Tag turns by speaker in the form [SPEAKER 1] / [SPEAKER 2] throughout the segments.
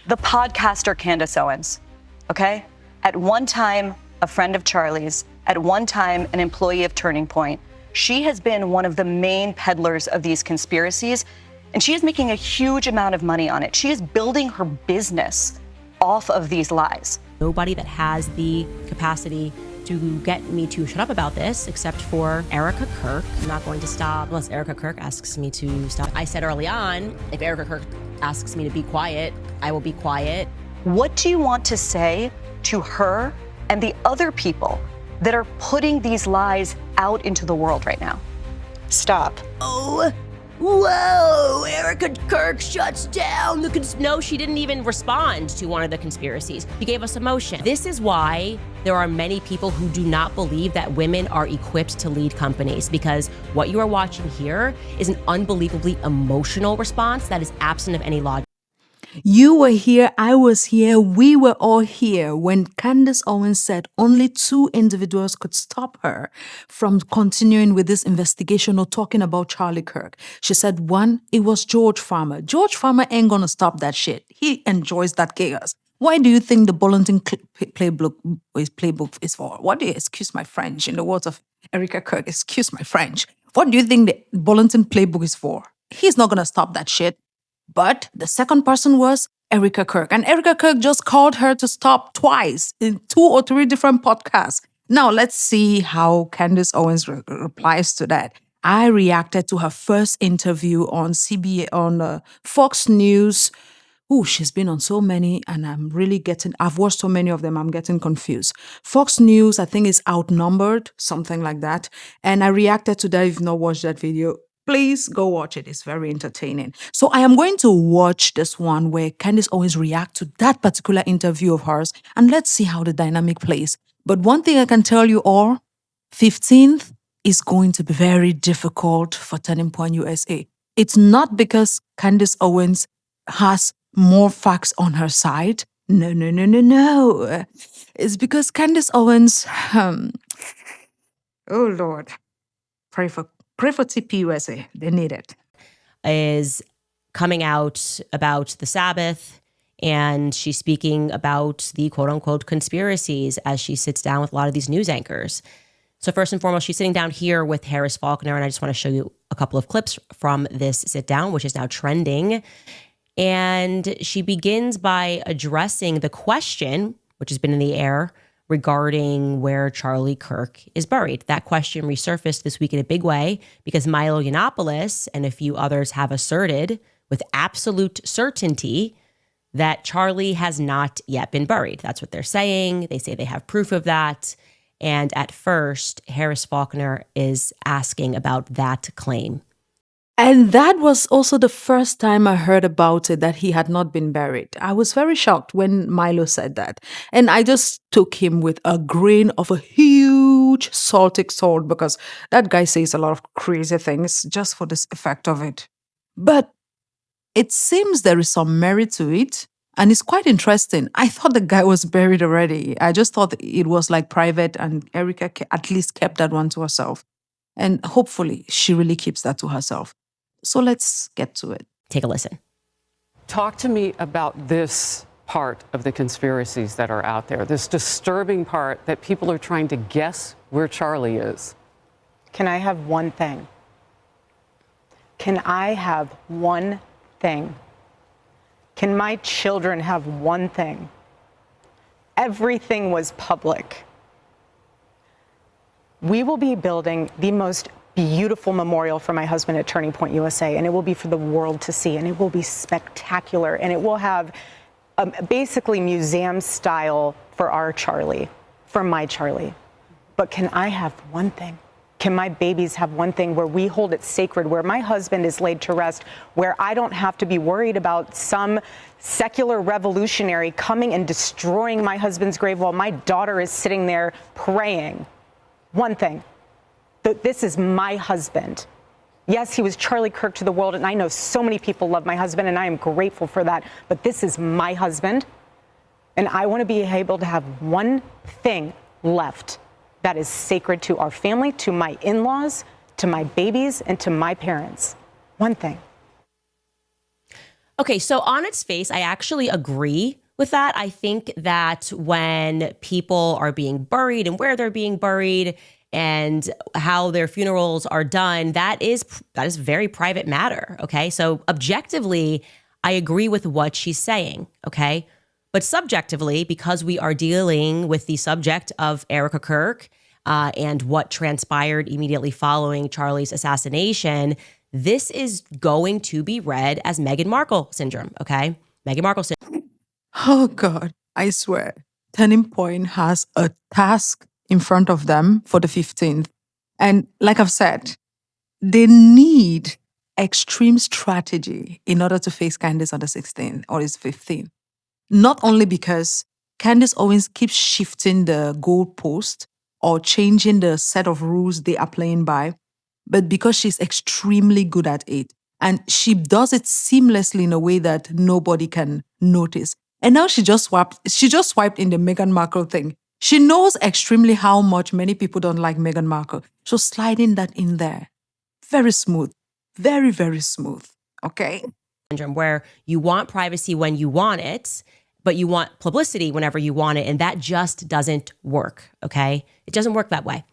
[SPEAKER 1] The podcaster Candace Owens, okay? At one time, a friend of Charlie's, at one time, an employee of Turning Point. She has been one of the main peddlers of these conspiracies, and she is making a huge amount of money on it. She is building her business off of these lies.
[SPEAKER 2] Nobody that has the capacity to get me to shut up about this except for Erika Kirk. I'm not going to stop unless Erika Kirk asks me to stop. I said early on, if Erika Kirk asks me to be quiet, I will be quiet.
[SPEAKER 1] What do you want to say to her and the other people that are putting these lies out into the world right now?
[SPEAKER 3] Stop.
[SPEAKER 2] Oh, whoa, Erika Kirk shuts down the No, she didn't even respond to one of the conspiracies. She gave us emotion. This is why there are many people who do not believe that women are equipped to lead companies, because what you are watching here is an unbelievably emotional response that is absent of any logic.
[SPEAKER 4] You were here, I was here, we were all here when Candace Owens said only 2 individuals could stop her from continuing with this investigation or talking about Charlie Kirk. She said one, it was George Farmer. George Farmer ain't gonna stop that shit. He enjoys that chaos. Why do you think the bulletin playbook is for? What do you, excuse my French, in the words of Erika Kirk, excuse my French. What do you think the bulletin playbook is for? He's not gonna stop that shit. But the second person was Erika Kirk. And Erika Kirk just called her to stop twice in 2 or 3 different podcasts. Now, let's see how Candace Owens replies to that. I reacted to her first interview on Fox News. Oh, she's been on so many, and I've watched so many of them, I'm getting confused. Fox News, I think, is outnumbered, something like that. And I reacted to that. If you've not watched that video, please go watch it. It's very entertaining. So I am going to watch this one where Candace Owens reacts to that particular interview of hers, and let's see how the dynamic plays. But one thing I can tell you all, 15th is going to be very difficult for Turning Point USA. It's not because Candace Owens has more facts on her side. No. It's because Candace Owens, oh Lord, pray for TPUSA. They need it.
[SPEAKER 2] Is coming out about the Sabbath, and she's speaking about the quote-unquote conspiracies as she sits down with a lot of these news anchors. So first and foremost, she's sitting down here with Harris Faulkner, and I just want to show you a couple of clips from this sit-down, which is now trending. And she begins by addressing the question, which has been in the air, regarding where Charlie Kirk is buried. That question resurfaced this week in a big way because Milo Yiannopoulos and a few others have asserted with absolute certainty that Charlie has not yet been buried. That's what they're saying. They say they have proof of that. And at first, Harris Faulkner is asking about that claim.
[SPEAKER 4] And that was also the first time I heard about it, that he had not been buried. I was very shocked when Milo said that. And I just took him with a grain of a huge salty salt, because that guy says a lot of crazy things just for this effect of it. But it seems there is some merit to it. And it's quite interesting. I thought the guy was buried already. I just thought it was like private, and Erika at least kept that one to herself. And hopefully she really keeps that to herself. So let's get to it.
[SPEAKER 2] Take a listen.
[SPEAKER 5] Talk to me about this part of the conspiracies that are out there, this disturbing part that people are trying to guess where Charlie is.
[SPEAKER 3] Can I have one thing? Can I have one thing? Can my children have one thing? Everything was public. We will be building the most beautiful memorial for my husband at Turning Point USA, and it will be for the world to see, and it will be spectacular, and it will have basically museum style for our Charlie, for my Charlie. But can I have one thing? Can my babies have one thing where we hold it sacred, where my husband is laid to rest, where I don't have to be worried about some secular revolutionary coming and destroying my husband's grave while my daughter is sitting there praying? One thing. This is my husband. Yes, he was Charlie Kirk to the world, and I know so many people love my husband, and I am grateful for that, but this is my husband, and I want to be able to have one thing left that is sacred to our family, to my in-laws, to my babies, and to my parents. One thing.
[SPEAKER 2] Okay, so on its face, I actually agree with that. I think that when people are being buried and where they're being buried and how their funerals are done, that is very private matter. Okay, so objectively, I agree with what she's saying. Okay, but subjectively, because we are dealing with the subject of Erika Kirk and what transpired immediately following Charlie's assassination, this is going to be read as Meghan Markle syndrome, okay? Meghan Markle syndrome.
[SPEAKER 4] Oh God, I swear. Turning Point has a task in front of them for the 15th. And like I've said, they need extreme strategy in order to face Candace on the 16th or its 15th. Not only because Candace Owens keeps shifting the goalpost or changing the set of rules they are playing by, but because she's extremely good at it. And she does it seamlessly in a way that nobody can notice. And now she just swiped in the Meghan Markle thing. She knows extremely how much many people don't like Meghan Markle. So sliding that in there. Very smooth. Very, very smooth. Okay.
[SPEAKER 2] Syndrome, where you want privacy when you want it, but you want publicity whenever you want it. And that just doesn't work. Okay. It doesn't work that way.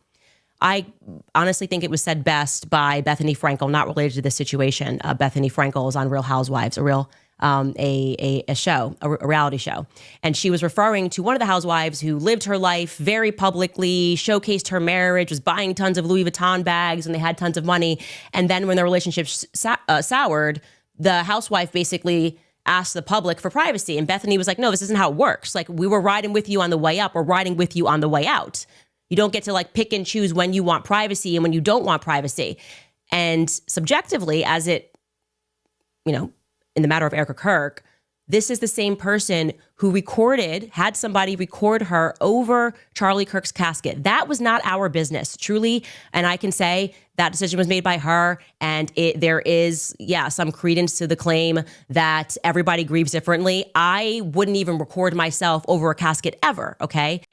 [SPEAKER 2] I honestly think it was said best by Bethany Frankel, not related to this situation. Bethany Frankel is on Real Housewives, a reality show. And she was referring to one of the housewives who lived her life very publicly, showcased her marriage, was buying tons of Louis Vuitton bags, and they had tons of money. And then when their relationship soured, the housewife basically asked the public for privacy. And Bethany was like, no, this isn't how it works. Like, we were riding with you on the way up, we're riding with you on the way out. You don't get to like pick and choose when you want privacy and when you don't want privacy. And subjectively, as it, in the matter of Erika Kirk, this is the same person who had somebody record her over Charlie Kirk's casket. That was not our business, truly. And I can say that decision was made by her. And there is, some credence to the claim that everybody grieves differently. I wouldn't even record myself over a casket ever, okay?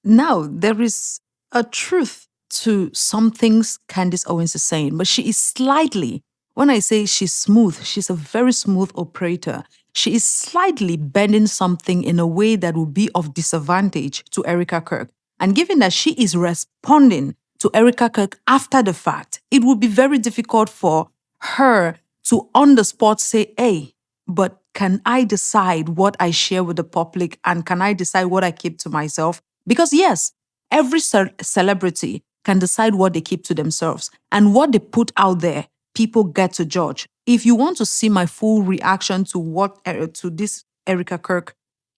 [SPEAKER 4] Now, there is a truth to some things Candace Owens is saying, but she is slightly, when I say she's smooth, she's a very smooth operator. She is slightly bending something in a way that will be of disadvantage to Erika Kirk. And given that she is responding to Erika Kirk after the fact, it would be very difficult for her to on the spot say, hey, but can I decide what I share with the public and can I decide what I keep to myself? Because yes, every celebrity can decide what they keep to themselves and what they put out there, people get to judge. If you want to see my full reaction to this Erika Kirk,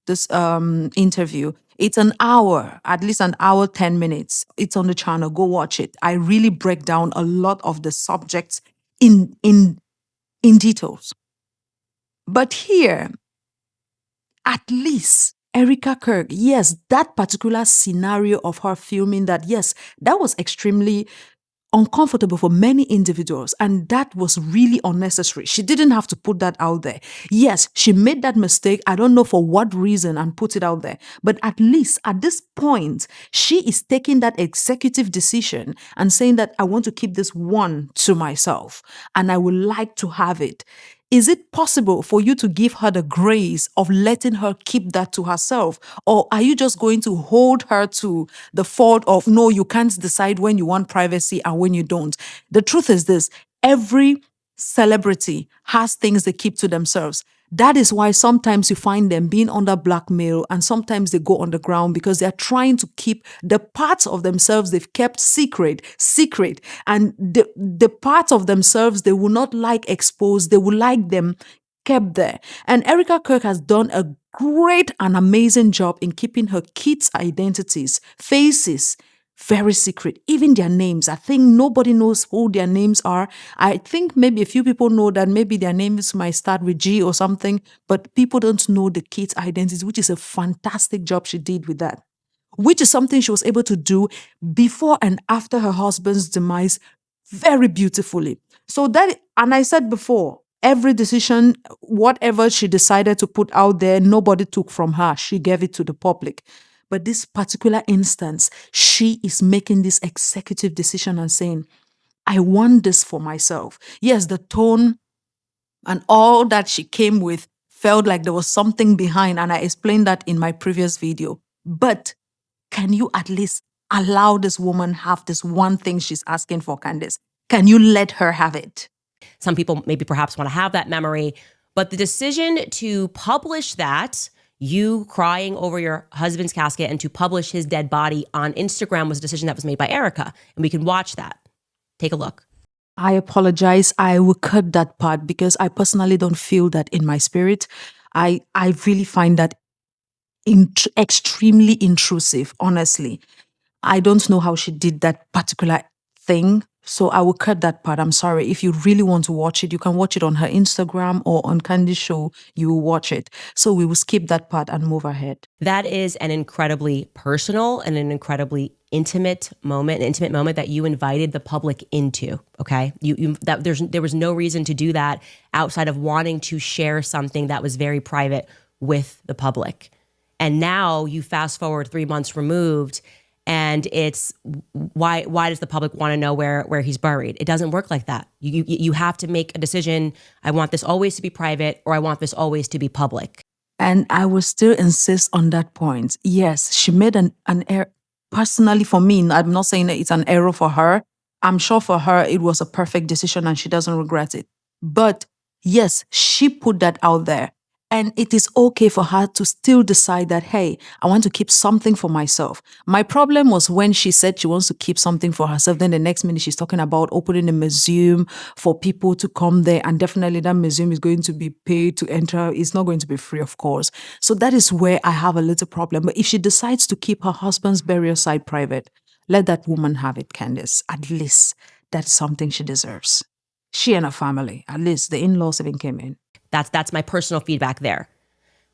[SPEAKER 4] this interview, it's an hour, at least an hour, 10 minutes. It's on the channel. Go watch it. I really break down a lot of the subjects in details. But here, at least Erika Kirk, yes, that particular scenario of her filming that, yes, that was extremely uncomfortable for many individuals, and that was really unnecessary. She didn't have to put that out there. Yes, she made that mistake. I don't know for what reason and put it out there. But at least at this point, she is taking that executive decision and saying that I want to keep this one to myself and I would like to have it. Is it possible for you to give her the grace of letting her keep that to herself? Or are you just going to hold her to the fault of, no, you can't decide when you want privacy and when you don't? The truth is this, every celebrity has things they keep to themselves. That is why sometimes you find them being under blackmail and sometimes they go underground because they're trying to keep the parts of themselves they've kept secret. And the parts of themselves they will not like exposed, they will like them kept there. And Erika Kirk has done a great and amazing job in keeping her kids' identities, faces, very secret, even their names. I think nobody knows who their names are. I think maybe a few people know that maybe their names might start with G or something, but people don't know the kids' identities, which is a fantastic job she did with that, which is something she was able to do before and after her husband's demise very beautifully. So that, and I said before, every decision, whatever she decided to put out there, nobody took from her. She gave it to the public. But this particular instance, she is making this executive decision and saying, I want this for myself. Yes, the tone And all that she came with felt like there was something behind. And I explained that in my previous video. But can you at least allow this woman have this one thing she's asking for, Candace? Can you let her have it?
[SPEAKER 2] Some people maybe perhaps want to have that memory, but the decision to publish that, you crying over your husband's casket, and to publish his dead body on Instagram was a decision that was made by Erika. And we can watch that. Take a look.
[SPEAKER 4] I apologize. I will cut that part because I personally don't feel that in my spirit. I really find that extremely intrusive, honestly. I don't know how she did that particular thing. So I will cut that part. I'm sorry. If you really want to watch it, you can watch it on her Instagram or on Candy's show. You will watch it. So we will skip that part and move ahead.
[SPEAKER 2] That is an incredibly personal and an incredibly intimate moment that you invited the public into. Okay, there was no reason to do that outside of wanting to share something that was very private with the public. And now you fast forward 3 months removed, and it's why does the public want to know where he's buried? It doesn't work like that. You have to make a decision. I want this always to be private, or I want this always to be public.
[SPEAKER 4] And I will still insist on that point. Yes, she made an error. Personally, for me, I'm not saying that it's an error for her. I'm sure for her, it was a perfect decision and she doesn't regret it. But yes, she put that out there. And it is okay for her to still decide that, hey, I want to keep something for myself. My problem was when she said she wants to keep something for herself. Then the next minute she's talking about opening a museum for people to come there. And definitely that museum is going to be paid to enter. It's not going to be free, of course. So that is where I have a little problem. But if she decides to keep her husband's burial site private, let that woman have it, Candace. At least that's something she deserves. She and her family, at least the in-laws even came in.
[SPEAKER 2] That's my personal feedback there.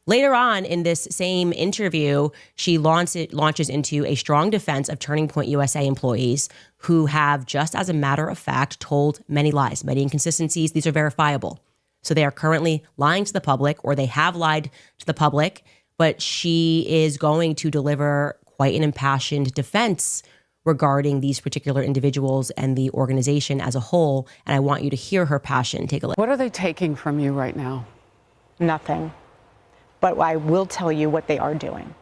[SPEAKER 2] Later on in this same interview, she launches into a strong defense of Turning Point USA employees who have, just as a matter of fact, told many lies, many inconsistencies. These are verifiable. So they are currently lying to the public, or they have lied to the public, but she is going to deliver quite an impassioned defense regarding these particular individuals and the organization as a whole. And I want you to hear her passion. Take a look.
[SPEAKER 5] What are they taking from you right now?
[SPEAKER 3] Nothing. But I will tell you what they are doing.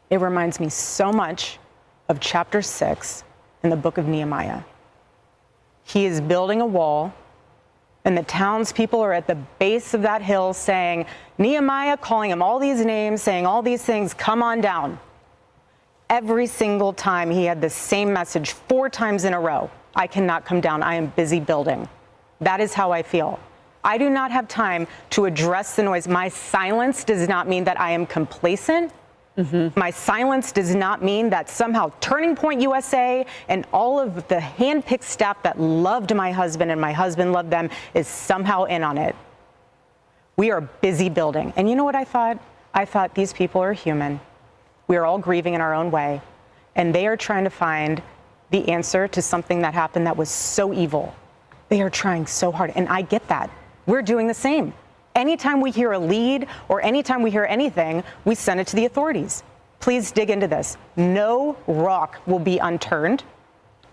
[SPEAKER 3] It reminds me so much of chapter 6 in the book of Nehemiah. He is building a wall, and the townspeople are at the base of that hill saying, Nehemiah, calling him all these names, saying all these things, come on down. Every single time he had the same message 4 times in a row. I cannot come down. I am busy building. That is how I feel. I do not have time to address the noise. My silence does not mean that I am complacent. My silence does not mean that somehow Turning Point USA and all of the handpicked staff that loved my husband and my husband loved them is somehow in on it. We are busy building. And you know what I thought? I thought these people are human. We are all grieving in our own way, and they are trying to find the answer to something that happened that was so evil. They are trying so hard, and I get that. We're doing the same. Anytime we hear a lead or anytime we hear anything, we send it to the authorities. Please dig into this. No rock will be unturned.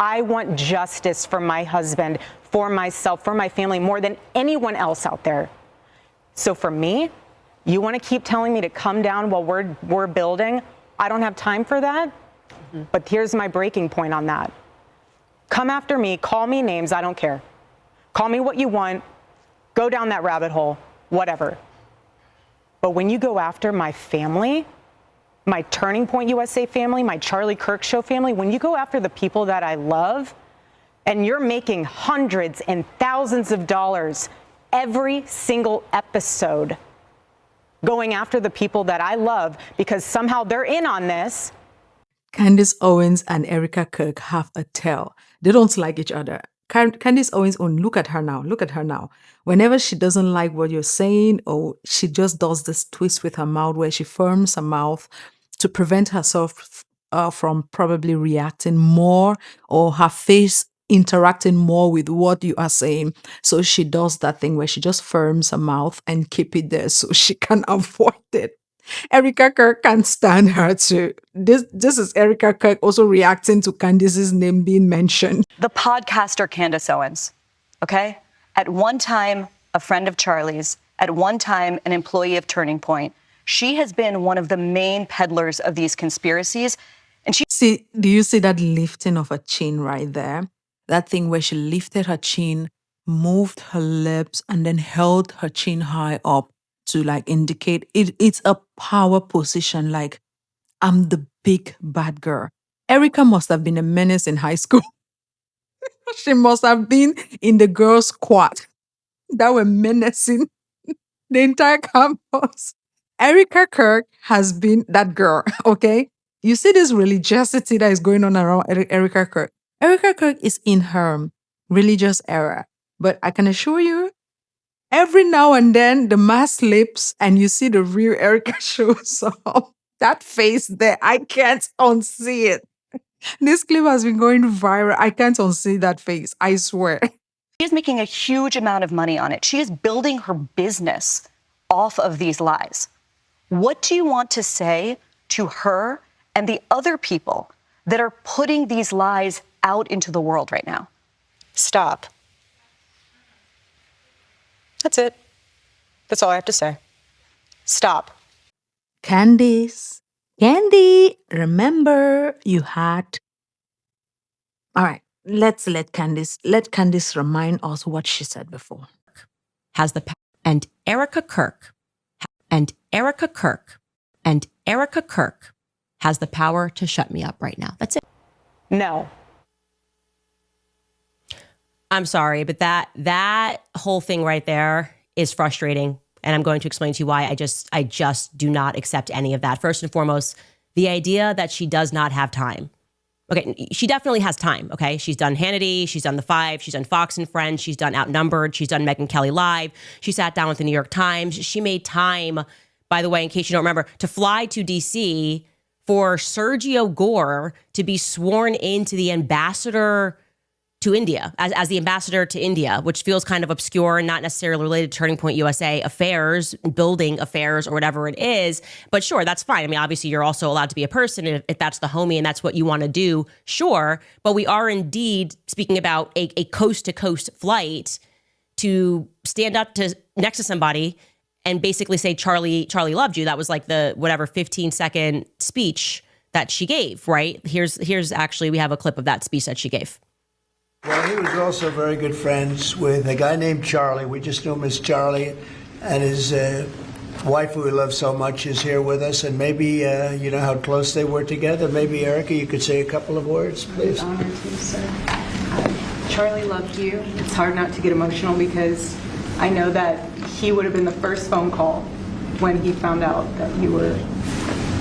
[SPEAKER 3] I want justice for my husband, for myself, for my family, more than anyone else out there. So for me, you want to keep telling me to come down while we're building? I don't have time for that. But here's my breaking point on that. Come after me, call me names, I don't care. Call me what you want, go down that rabbit hole, whatever. But when you go after my family, my Turning Point USA family, my Charlie Kirk show family, when you go after the people that I love, and you're making hundreds and thousands of dollars every single episode, going after the people that I love because somehow they're in on this.
[SPEAKER 4] Candace Owens and Erika Kirk have a tell. They don't like each other. Candace Owens, look at her now. Look at her now. Whenever she doesn't like what you're saying, or she just does this twist with her mouth where she firms her mouth to prevent herself from probably reacting more, or her face interacting more with what you are saying. So she does that thing where she just firms her mouth and keep it there so she can avoid it. Erika Kirk can't stand her too. This is Erika Kirk also reacting to Candace's name being mentioned.
[SPEAKER 1] The podcaster Candace Owens, okay? At one time, a friend of Charlie's, at one time an employee of Turning Point. She has been one of the main peddlers of these conspiracies. And she
[SPEAKER 4] See, do you see that lifting of her chin right there? That thing where she lifted her chin, moved her lips, and then held her chin high up to like indicate it's a power position. Like, I'm the big bad girl. Erika must have been a menace in high school. She must have been in the girls' squad that were menacing the entire campus. Erika Kirk has been that girl, okay? You see this religiosity that is going on around Erika Kirk. Erika Kirk is in her religious era, but I can assure you, every now and then the mask slips and you see the real Erika shows up. That face there, I can't unsee it. This clip has been going viral. I can't unsee that face, I swear.
[SPEAKER 1] is making a huge amount of money on it. She is building her business off of these lies. What do you want to say to her and the other people that are putting these lies out into the world right now?
[SPEAKER 6] Stop. That's it. That's all I have to say. Stop.
[SPEAKER 4] Candace, Candy, remember you had. All right, let Candace remind us what she said before.
[SPEAKER 2] Has the and Erika Kirk and Erika Kirk and Erika Kirk has the power to shut me up right now. That's it.
[SPEAKER 3] No.
[SPEAKER 2] I'm sorry, but that whole thing right there is frustrating. And I'm going to explain to you why I just do not accept any of that. First and foremost, the idea that she does not have time. Okay, she definitely has time, okay? She's done Hannity, she's done The Five, she's done Fox and Friends, she's done Outnumbered, she's done Megyn Kelly Live, she sat down with the New York Times. She made time, by the way, in case you don't remember, to fly to DC for Sergio Gore to be sworn into the ambassador to India, as the ambassador to India, which feels kind of obscure and not necessarily related to Turning Point USA affairs, building affairs, or whatever it is. But sure, that's fine. I mean, obviously, you're also allowed to be a person if that's the homie and that's what you want to do, sure. But we are indeed speaking about a coast-to-coast flight to stand up next to somebody and basically say, Charlie loved you. That was like the whatever 15-second speech that she gave, right? Here's actually, we have a clip of that speech that she gave.
[SPEAKER 7] Well, he was also very good friends with a guy named Charlie. We just knew him as Charlie. And his wife, who we love so much, is here with us. And maybe, you know how close they were together. Maybe, Erika, you could say a couple of words, please.
[SPEAKER 8] I'm honored to, sir. Charlie loved you. It's hard not to get emotional because I know that he would have been the first phone call when he found out that you were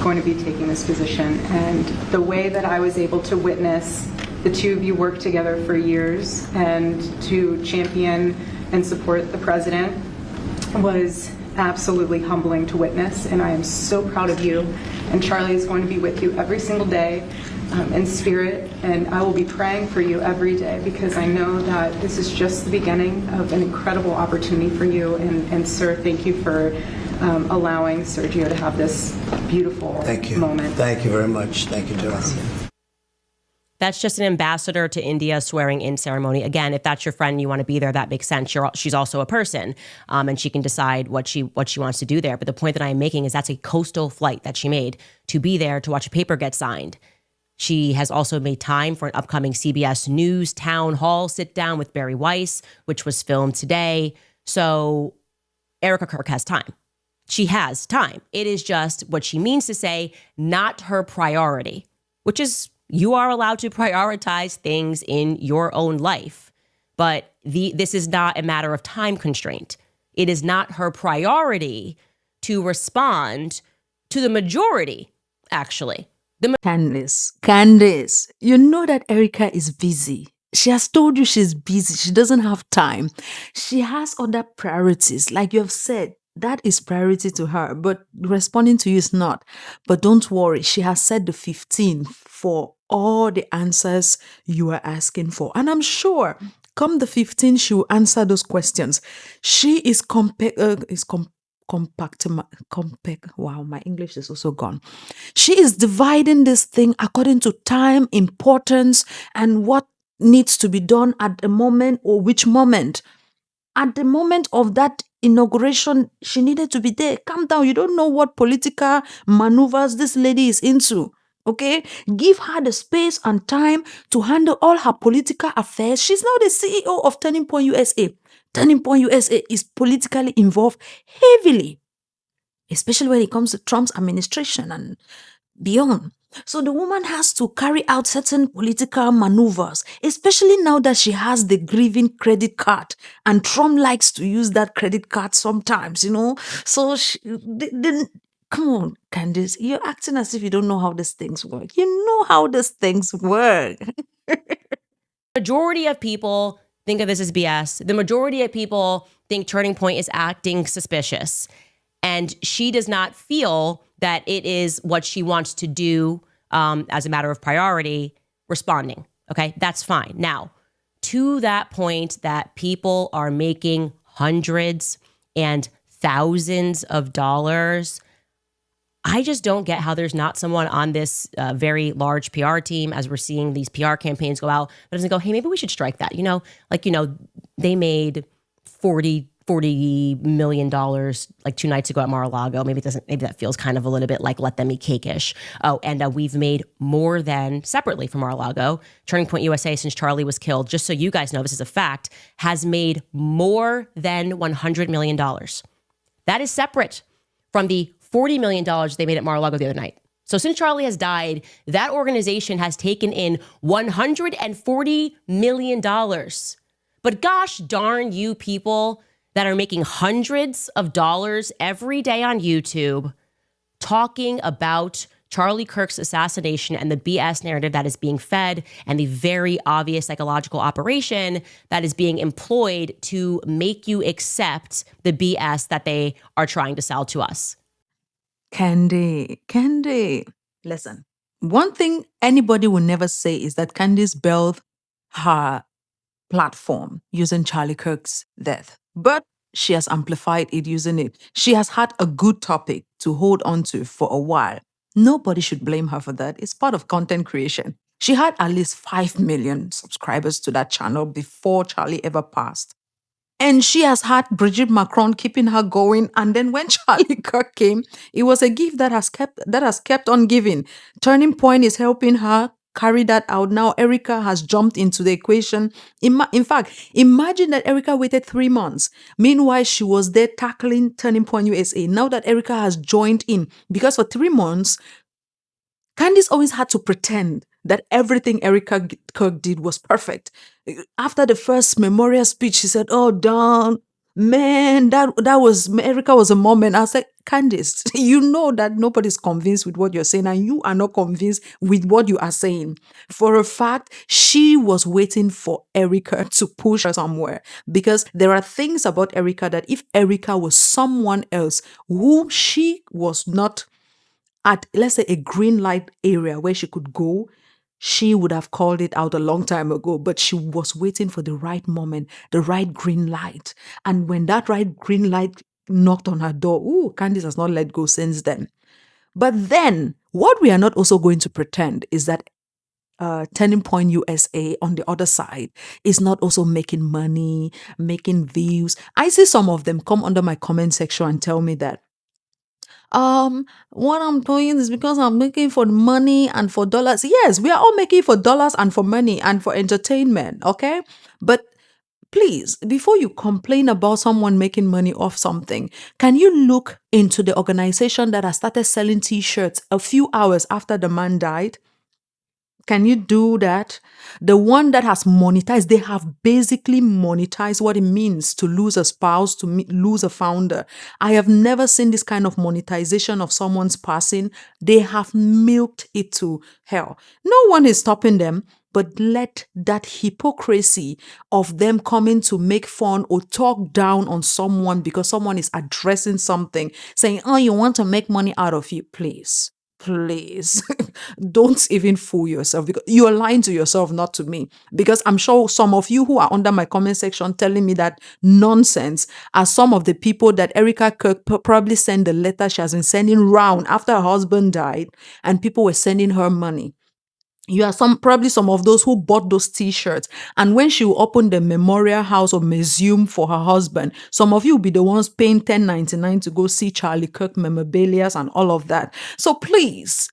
[SPEAKER 8] going to be taking this position. And the way that I was able to witness the two of you work together for years and to champion and support the president was absolutely humbling to witness, and I am so proud of you. And Charlie is going to be with you every single day in spirit, and I will be praying for you every day because I know that this is just the beginning of an incredible opportunity for you. And sir, thank you for allowing Sergio to have this beautiful moment.
[SPEAKER 7] Thank you very much. Thank you, Charlie.
[SPEAKER 2] That's just an ambassador to India swearing in ceremony. Again, if that's your friend and you want to be there, that makes sense. She's also a person, and she can decide what she wants to do there. But the point that I am making is that's a coastal flight that she made to be there to watch a paper get signed. She has also made time for an upcoming CBS News town hall sit down with Barry Weiss, which was filmed today. So Erika Kirk has time. She has time. It is just what she means to say, not her priority, which is you are allowed to prioritize things in your own life. But this is not a matter of time constraint. It is not her priority to respond to the majority, actually.
[SPEAKER 4] Candace, you know that Erika is busy. She has told you she's busy. She doesn't have time. She has other priorities. Like you have said, that is priority to her, but responding to you is not. But don't worry, she has set the 15 for all the answers you are asking for. And I'm sure come the 15, she will answer those questions. She is wow, my English is also gone. She is dividing this thing according to time, importance, and what needs to be done at the moment or which moment. at the moment of that inauguration, she needed to be there. Calm down. You don't know what political maneuvers this lady is into. Okay? Give her the space and time to handle all her political affairs. She's now the CEO of Turning Point USA. Turning Point USA is politically involved heavily, especially when it comes to Trump's administration and beyond. So the woman has to carry out certain political maneuvers, especially now that she has the grieving credit card, and Trump likes to use that credit card sometimes, So come on, Candace, you're acting as if you don't know how these things work. You know how these things work.
[SPEAKER 2] Majority of people think of this as BS. The majority of people think Turning Point is acting suspicious. And she does not feel that it is what she wants to do as a matter of priority, responding. Okay, that's fine. Now, to that point that people are making hundreds and thousands of dollars, I just don't get how there's not someone on this very large PR team, as we're seeing these PR campaigns go out, that doesn't go, hey, maybe we should strike that. They made $40 million like 2 nights ago at Mar-a-Lago. Maybe that feels kind of a little bit like let them eat cake-ish. Oh, and we've made more than, separately from Mar-a-Lago, Turning Point USA, since Charlie was killed, just so you guys know, this is a fact, has made more than $100 million. That is separate from the $40 million they made at Mar-a-Lago the other night. So since Charlie has died, that organization has taken in $140 million. But gosh darn you people that are making hundreds of dollars every day on YouTube talking about Charlie Kirk's assassination and the BS narrative that is being fed and the very obvious psychological operation that is being employed to make you accept the BS that they are trying to sell to us.
[SPEAKER 4] Candy, listen. One thing anybody will never say is that Candace built her platform using Charlie Kirk's death, but she has amplified it using it. She has had a good topic to hold on to for a while. Nobody should blame her for that. It's part of content creation. She had at least 5 million subscribers to that channel before Charlie ever passed. And she has had Brigitte Macron keeping her going. And then when Charlie Kirk came, it was a gift that has kept on giving. Turning Point is helping her carry that out. Now Erika has jumped into the equation. In fact, imagine that Erika waited 3 months. Meanwhile, she was there tackling Turning Point USA. Now that Erika has joined in, because for 3 months, Candace always had to pretend that everything Erika Kirk did was perfect. After the first memorial speech, she said, "Oh, Don, man, that was, Erika was a moment." I was like, Candace, you know that nobody's convinced with what you're saying, and you are not convinced with what you are saying. For a fact, she was waiting for Erika to push her somewhere, because there are things about Erika that if Erika was someone else whom she was not at, let's say, a green light area where she could go, she would have called it out a long time ago, but she was waiting for the right moment, the right green light. And when that right green light knocked on her door, Candace has not let go since then. But then, what we are not also going to pretend is that Turning Point USA on the other side is not also making money, making views. I see some of them come under my comment section and tell me that what I'm doing is because I'm making for money and for dollars. Yes, we are all making for dollars and for money and for entertainment, okay? But please, before you complain about someone making money off something, can you look into the organization that has started selling t-shirts a few hours after the man died? Can you do that? The one that has monetized, they have basically monetized what it means to lose a spouse, to lose a founder. I have never seen this kind of monetization of someone's passing. They have milked it to hell. No one is stopping them, but let that hypocrisy of them coming to make fun or talk down on someone because someone is addressing something, saying, "Oh, you want to make money out of you," please. Please don't even fool yourself, because you're lying to yourself, not to me. Because I'm sure some of you who are under my comment section telling me that nonsense are some of the people that Erika Kirk probably sent the letter she has been sending round after her husband died, and people were sending her money. You are probably some of those who bought those t-shirts. And when she will open the memorial house or museum for her husband, some of you will be the ones paying $10.99 to go see Charlie Kirk memorabilia and all of that. So please,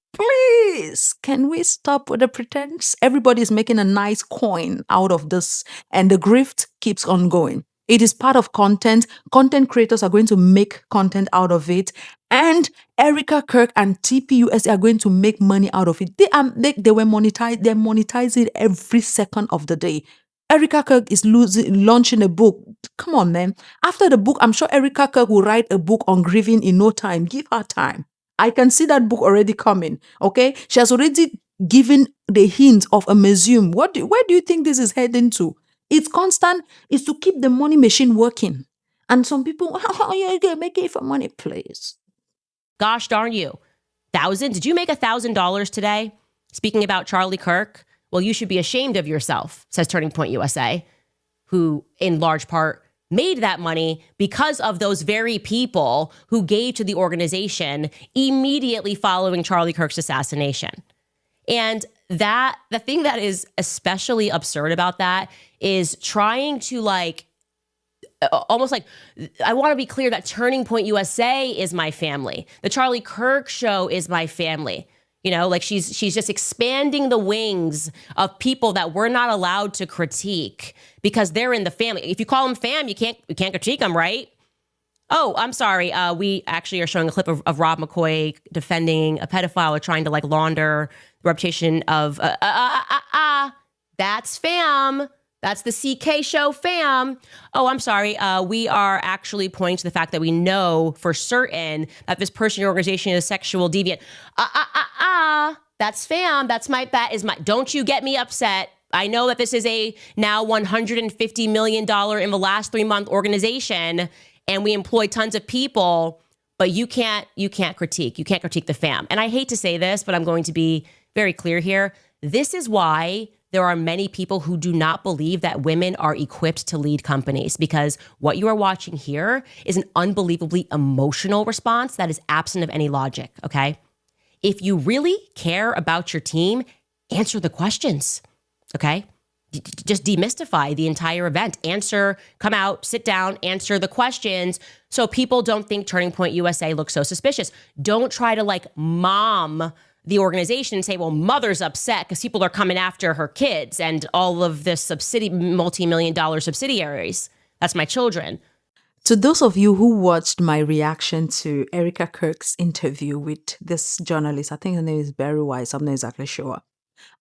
[SPEAKER 4] can we stop with the pretense? Everybody is making a nice coin out of this, and the grift keeps on going. It is part of content. Content creators are going to make content out of it. And Erika Kirk and TPUSA are going to make money out of it. They're monetizing every second of the day. Erika Kirk is launching a book. Come on, man. After the book, I'm sure Erika Kirk will write a book on grieving in no time. Give her time. I can see that book already coming. Okay? She has already given the hint of a museum. Where do you think this is heading to? It's constant. It's to keep the money machine working. And some people, you can make it for money, please.
[SPEAKER 2] Gosh darn you. Did you make $1,000 today? Speaking about Charlie Kirk, well, you should be ashamed of yourself, says Turning Point USA, who in large part made that money because of those very people who gave to the organization immediately following Charlie Kirk's assassination. And the thing that is especially absurd about that is trying to almost like, I want to be clear that Turning Point USA is my family. The Charlie Kirk show is my family. You know, like she's just expanding the wings of people that we're not allowed to critique because they're in the family. If you call them fam, you can't critique them, right? Oh, I'm sorry. We actually are showing a clip of Rob McCoy defending a pedophile or trying to launder the reputation of that's fam. That's the CK show fam. Oh, I'm sorry. We are actually pointing to the fact that we know for certain that this person in your organization is a sexual deviant. That's fam. That is my, don't you get me upset. I know that this is a now $150 million in the last 3-month organization, and we employ tons of people, but you can't critique. You can't critique the fam. And I hate to say this, but I'm going to be very clear here. This is why there are many people who do not believe that women are equipped to lead companies, because what you are watching here is an unbelievably emotional response that is absent of any logic, okay? If you really care about your team, answer the questions, okay? Just demystify the entire event. Come out, sit down, answer the questions so people don't think Turning Point USA looks so suspicious. Don't try to mom the organization and say, well, mother's upset because people are coming after her kids and all of this multi-million-dollar subsidiaries. That's my children.
[SPEAKER 4] To those of you who watched my reaction to Erika Kirk's interview with this journalist, I think her name is Barry Wise, I'm not exactly sure.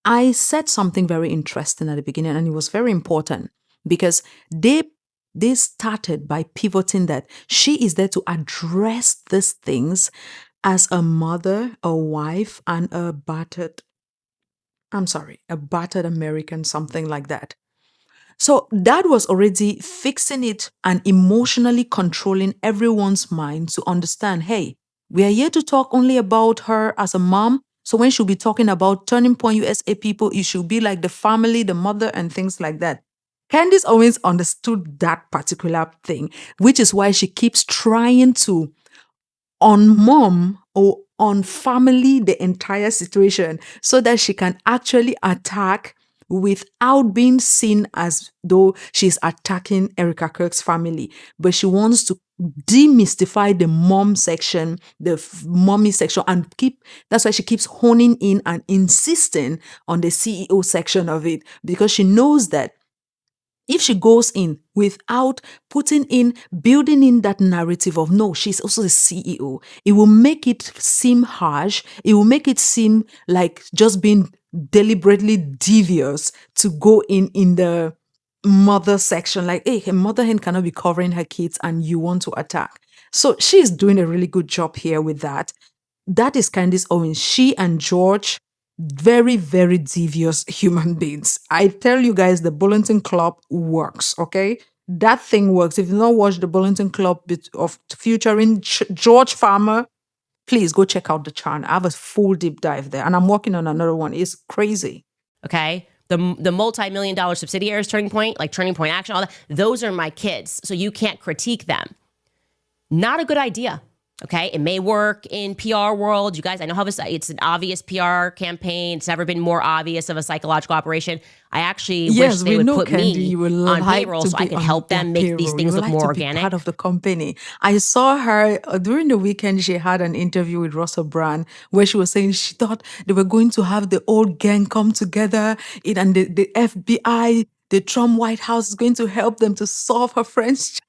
[SPEAKER 4] I said something very interesting at the beginning, and it was very important because they started by pivoting that she is there to address these things as a mother, a wife, and a battered American, something like that. So that was already fixing it and emotionally controlling everyone's mind to understand, hey, we are here to talk only about her as a mom. So when she'll be talking about Turning Point USA people, it should be like the family, the mother, and things like that. Candace Owens understood that particular thing, which is why she keeps trying to on mom or on family the entire situation so that she can actually attack without being seen as though she's attacking Erika Kirk's family. But she wants to demystify the mom section, the mommy section, and that's why she keeps honing in and insisting on the CEO section of it, because she knows that if she goes in without building in that narrative of, no, she's also the CEO, it will make it seem harsh. It will make it seem like just being deliberately devious to go in the mother section. Like, hey, her mother hen cannot be covering her kids and you want to attack. So she's doing a really good job here with that. That is Candace Owens. She and George, very, very devious human beings. I tell you guys, the Bulletin Club works, okay? That thing works. If you don't watch the Bulletin Club of featuring George Farmer, please go check out the channel. I have a full deep dive there, and I'm working on another one. It's crazy.
[SPEAKER 2] Okay? The multi-million-dollar subsidiaries, Turning Point, like Turning Point Action, all that, those are my kids, so you can't critique them. Not a good idea. Okay, it may work in PR world. You guys, I know how it's an obvious PR campaign. It's never been more obvious of a psychological operation. I actually wish
[SPEAKER 4] Yes,
[SPEAKER 2] they
[SPEAKER 4] we
[SPEAKER 2] would
[SPEAKER 4] know,
[SPEAKER 2] put
[SPEAKER 4] Candy,
[SPEAKER 2] me
[SPEAKER 4] you would
[SPEAKER 2] on
[SPEAKER 4] like
[SPEAKER 2] payroll
[SPEAKER 4] to
[SPEAKER 2] so I
[SPEAKER 4] be
[SPEAKER 2] could
[SPEAKER 4] on
[SPEAKER 2] help
[SPEAKER 4] their
[SPEAKER 2] them make these
[SPEAKER 4] payroll.
[SPEAKER 2] things
[SPEAKER 4] You
[SPEAKER 2] look
[SPEAKER 4] would like
[SPEAKER 2] more
[SPEAKER 4] to
[SPEAKER 2] organic.
[SPEAKER 4] be part of the company. I saw her during the weekend. She had an interview with Russell Brand where she was saying she thought they were going to have the old gang come together, and the FBI, the Trump White House is going to help them to solve her friend's.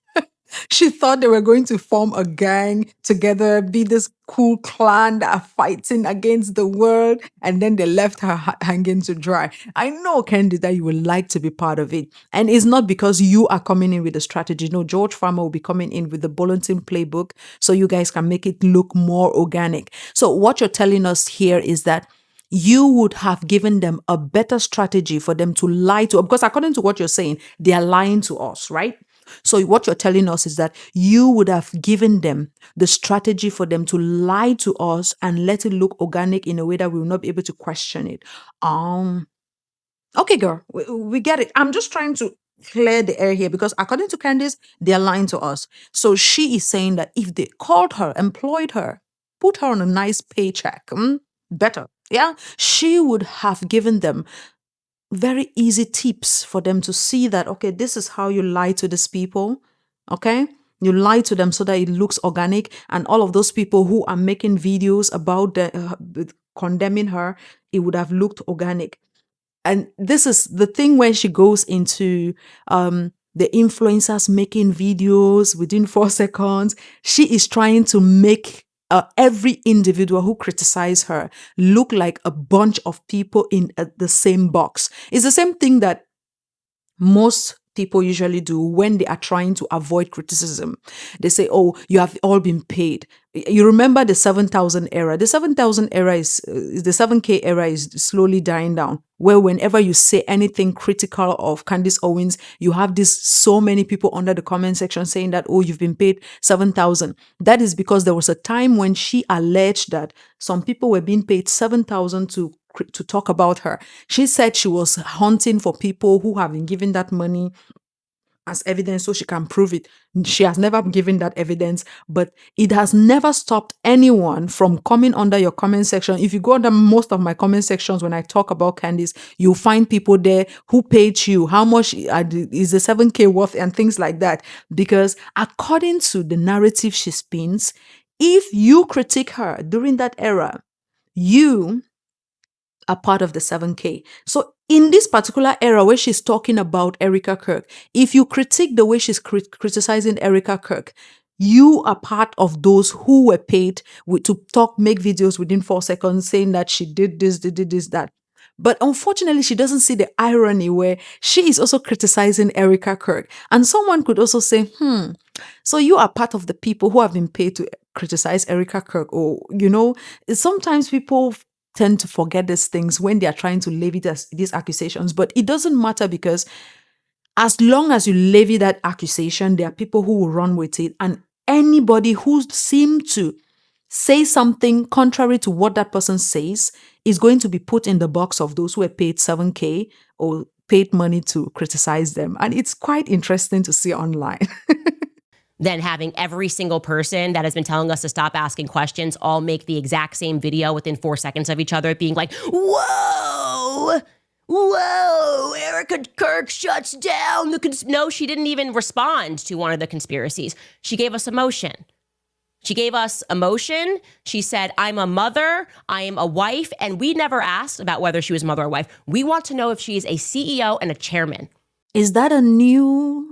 [SPEAKER 4] She thought they were going to form a gang together, be this cool clan that are fighting against the world, and then they left her hanging to dry. I know, Candy, that you would like to be part of it. And it's not because you are coming in with a strategy. No, George Farmer will be coming in with the bulletin playbook so you guys can make it look more organic. So what you're telling us here is that you would have given them a better strategy for them to lie to, because according to what you're saying, they are lying to us, right? So what you're telling us is that you would have given them the strategy for them to lie to us and let it look organic in a way that we will not be able to question it. Okay, girl, we get it. I'm just trying to clear the air here because according to Candice, they're lying to us. So she is saying that if they called her, employed her, put her on a nice paycheck, better, yeah, she would have given them very easy tips for them to see that, okay, this is how you lie to these people. Okay. You lie to them so that it looks organic. And all of those people who are making videos about condemning her, it would have looked organic. And this is the thing when she goes into the influencers making videos within 4 seconds. She is trying to make every individual who criticize her look like a bunch of people in the same box. It's the same thing that most people usually do when they are trying to avoid criticism. They say, oh, you have all been paid. You remember the 7,000 era. The 7,000 era is the 7K era is slowly dying down, where whenever you say anything critical of Candace Owens, you have this so many people under the comment section saying that, oh, you've been paid 7,000. That is because there was a time when she alleged that some people were being paid 7,000 to talk about her. She said she was hunting for people who have been given that money as evidence so she can prove it. She has never given that evidence, but it has never stopped anyone from coming under your comment section. If you go under most of my comment sections when I talk about Candice, you'll find people there who paid you, how much is the 7K worth and things like that. Because according to the narrative she spins, if you critique her during that era, you are part of the 7K. So in this particular era where she's talking about Erika Kirk, if you critique the way she's criticizing Erika Kirk, you are part of those who were paid to make videos within 4 seconds saying that she did this, that. But unfortunately, she doesn't see the irony where she is also criticizing Erika Kirk. And someone could also say, so you are part of the people who have been paid to criticize Erika Kirk. Or, sometimes people tend to forget these things when they are trying to levy these accusations. But it doesn't matter because as long as you levy that accusation, there are people who will run with it. And anybody who seems to say something contrary to what that person says is going to be put in the box of those who are paid 7K or paid money to criticize them. And it's quite interesting to see online.
[SPEAKER 2] Than having every single person that has been telling us to stop asking questions all make the exact same video within 4 seconds of each other, being like, whoa, Erika Kirk shuts down No, she didn't even respond to one of the conspiracies. She gave us emotion. She said, I'm a mother, I am a wife, and we never asked about whether she was a mother or wife. We want to know if she is a CEO and a chairman.
[SPEAKER 4] Is that a new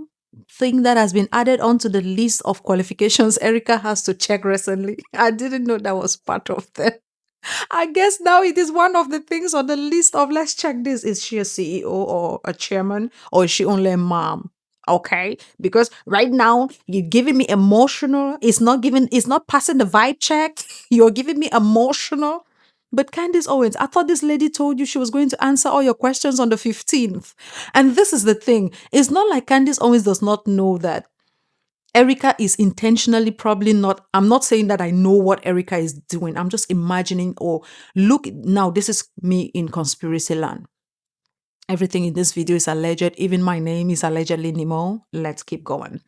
[SPEAKER 4] thing that has been added onto the list of qualifications Erika has to check recently? I didn't know that was part of them. I guess now it is one of the things on the list of let's check this. Is she a CEO or a chairman, or is she only a mom? Okay, because right now you're giving me emotional. It's not passing the vibe check. You're giving me emotional. But Candace Owens, I thought this lady told you she was going to answer all your questions on the 15th. And this is the thing. It's not like Candace Owens does not know that Erika is intentionally probably not. I'm not saying that I know what Erika is doing. I'm just imagining, or look, now this is me in conspiracy land. Everything in this video is alleged. Even my name is allegedly Nemo. Let's keep going.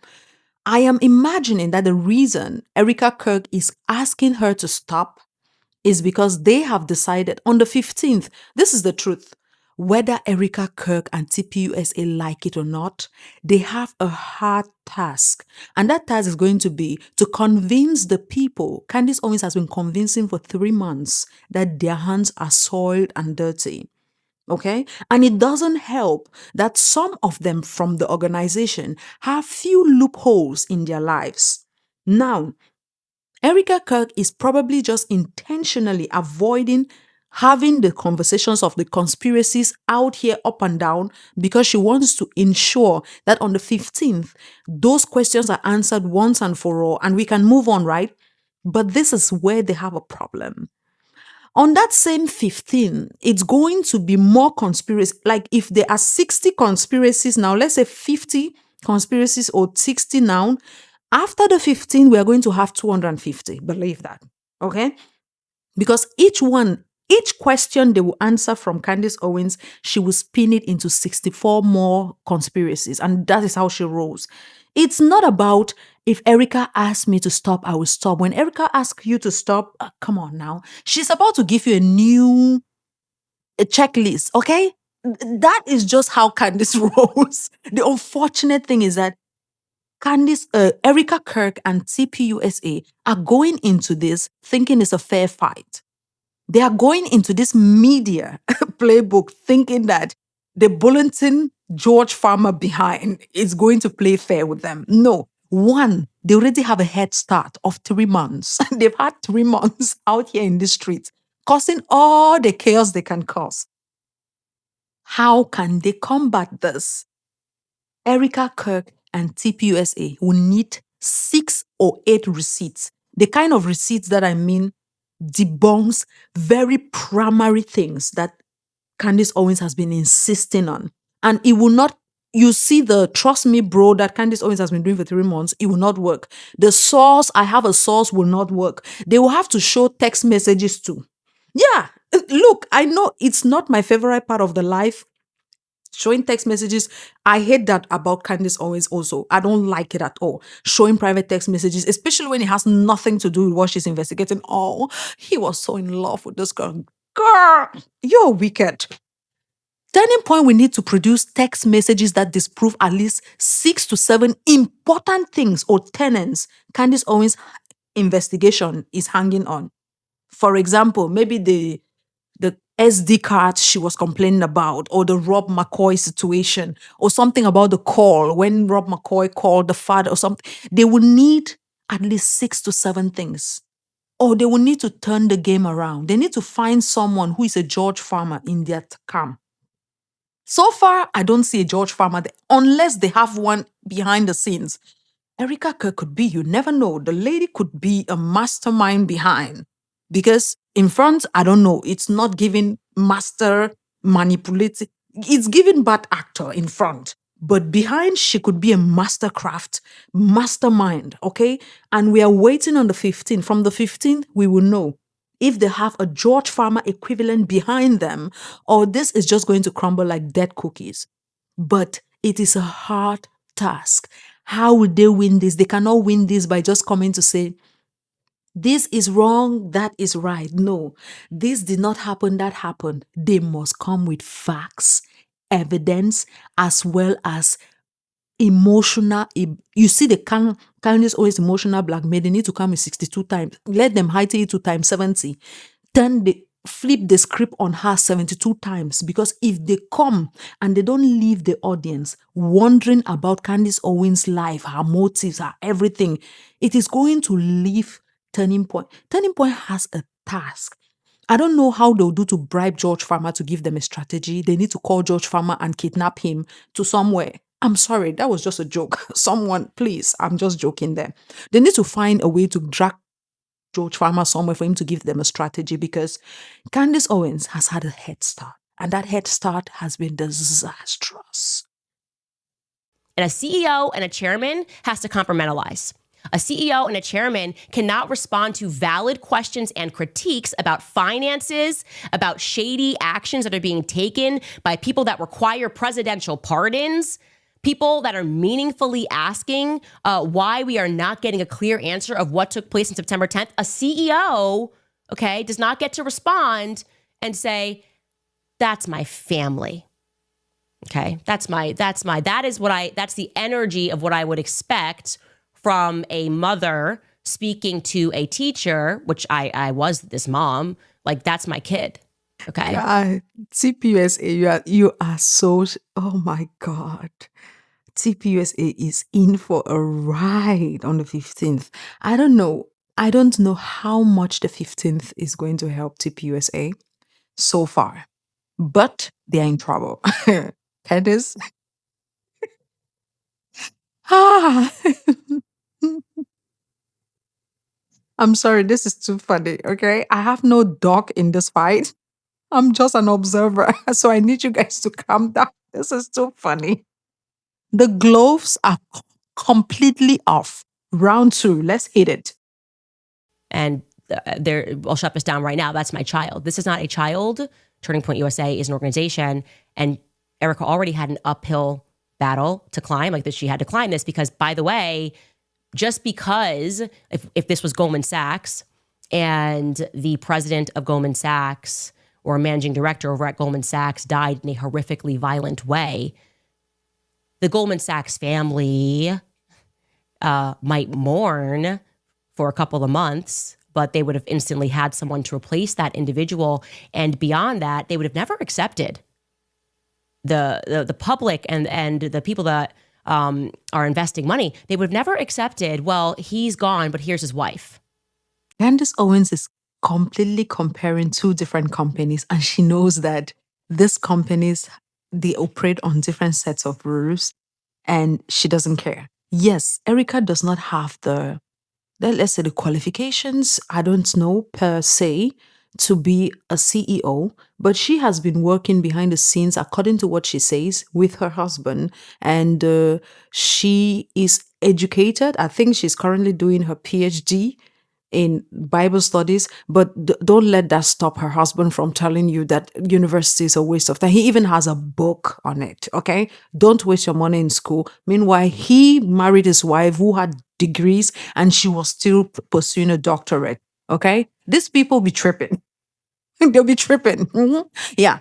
[SPEAKER 4] I am imagining that the reason Erika Kirk is asking her to stop is because they have decided on the 15th, this is the truth, whether Erika Kirk and TPUSA like it or not, they have a hard task. And that task is going to be to convince the people, Candace Owens has been convincing for 3 months, that their hands are soiled and dirty. Okay? And it doesn't help that some of them from the organization have few loopholes in their lives. Now, Erika Kirk is probably just intentionally avoiding having the conversations of the conspiracies out here up and down because she wants to ensure that on the 15th, those questions are answered once and for all and we can move on, right? But this is where they have a problem. On that same 15, it's going to be more conspiracy. Like if there are 60 conspiracies now, let's say 50 conspiracies or 60 now, after the 15, we are going to have 250. Believe that. Okay? Because each question they will answer from Candace Owens, she will spin it into 64 more conspiracies. And that is how she rolls. It's not about if Erika asks me to stop, I will stop. When Erika asks you to stop, come on now. She's about to give you a checklist, okay? That is just how Candace rolls. The unfortunate thing is that Erika Kirk and TPUSA are going into this thinking it's a fair fight. They are going into this media playbook thinking that the bulletin George Farmer behind is going to play fair with them. No. One, they already have a head start of 3 months. They've had 3 months out here in the streets, causing all the chaos they can cause. How can they combat this? Erika Kirk and TPUSA will need 6 or 8 receipts. The kind of receipts that I mean debunks very primary things that Candace Owens has been insisting on. And it will not, you see the trust me bro that Candace Owens has been doing for 3 months, it will not work. The source, I have a source will not work. They will have to show text messages too. Yeah, look, I know it's not my favorite part of the life. Showing text messages, I hate that about Candace Owens also. I don't like it at all. Showing private text messages, especially when it has nothing to do with what she's investigating. Oh, he was so in love with this girl. Girl, you're wicked. Turning point, we need to produce text messages that disprove at least 6 to 7 important things or tenets Candace Owens' investigation is hanging on. For example, maybe the SD card she was complaining about, or the Rob McCoy situation, or something about the call when Rob McCoy called the father or something. They will need at least 6 to 7 things. Or they will need to turn the game around. They need to find someone who is a George Farmer in their camp. So far, I don't see a George Farmer there, unless they have one behind the scenes. Erika Kirk could be, you never know. The lady could be a mastermind behind. Because in front, I don't know, it's not giving master manipulative. It's giving bad actor in front. But behind, she could be a mastercraft, mastermind, okay? And we are waiting on the 15th. From the 15th, we will know if they have a George Farmer equivalent behind them, or this is just going to crumble like dead cookies. But it is a hard task. How will they win this? They cannot win this by just coming to say, this is wrong, that is right. No, this did not happen, that happened. They must come with facts, evidence, as well as emotional. You see the Candace Owens emotional blackmail, they need to come in 62 times. Let them heighten it to times 70. Flip the script on her 72 times, because if they come and they don't leave the audience wondering about Candace Owens' life, her motives, her everything, it is going to leave Turning Point. Turning Point has a task. I don't know how they'll do to bribe George Farmer to give them a strategy. They need to call George Farmer and kidnap him to somewhere. I'm sorry, that was just a joke. Someone, please, I'm just joking there. They need to find a way to drag George Farmer somewhere for him to give them a strategy, because Candace Owens has had a head start, and that head start has been disastrous.
[SPEAKER 2] And a CEO and a chairman has to compartmentalize. A CEO and a chairman cannot respond to valid questions and critiques about finances, about shady actions that are being taken by people that require presidential pardons, people that are meaningfully asking why we are not getting a clear answer of what took place on September 10th, a CEO, okay, does not get to respond and say, that's my family. Okay, that's the energy of what I would expect from a mother speaking to a teacher, which I was this mom, like that's my kid. Okay.
[SPEAKER 4] TPUSA, you are so, oh my God. TPUSA is in for a ride on the 15th. I don't know how much the 15th is going to help TPUSA so far, but they're in trouble. Candace? Ah, I'm sorry, this is too funny, okay? I have no dog in this fight. I'm just an observer, so I need you guys to calm down. This is too funny. The gloves are completely off. Round 2, let's hit it.
[SPEAKER 2] And I'll shut this down right now. That's my child. This is not a child. Turning Point USA is an organization. And Erika already had an uphill battle to climb, like that she had to climb this because, by the way, just because if this was Goldman Sachs and the president of Goldman Sachs or a managing director over at Goldman Sachs died in a horrifically violent way, the Goldman Sachs family might mourn for a couple of months, but they would have instantly had someone to replace that individual. And beyond that, they would have never accepted the public and the people that are investing money. They would have never accepted, well, he's gone, but here's his wife.
[SPEAKER 4] Candace Owens is completely comparing 2 different companies, and she knows that these companies, they operate on different sets of rules, and she doesn't care. Yes, Erika does not have let's say the qualifications, I don't know per se, to be a CEO, but she has been working behind the scenes, according to what she says, with her husband, and she is educated. I think she's currently doing her PhD in Bible studies, but don't let that stop her husband from telling you that university is a waste of time. He even has a book on it, okay? Don't waste your money in school. Meanwhile, he married his wife who had degrees and she was still pursuing a doctorate, okay? These people be tripping. They'll be tripping. Yeah.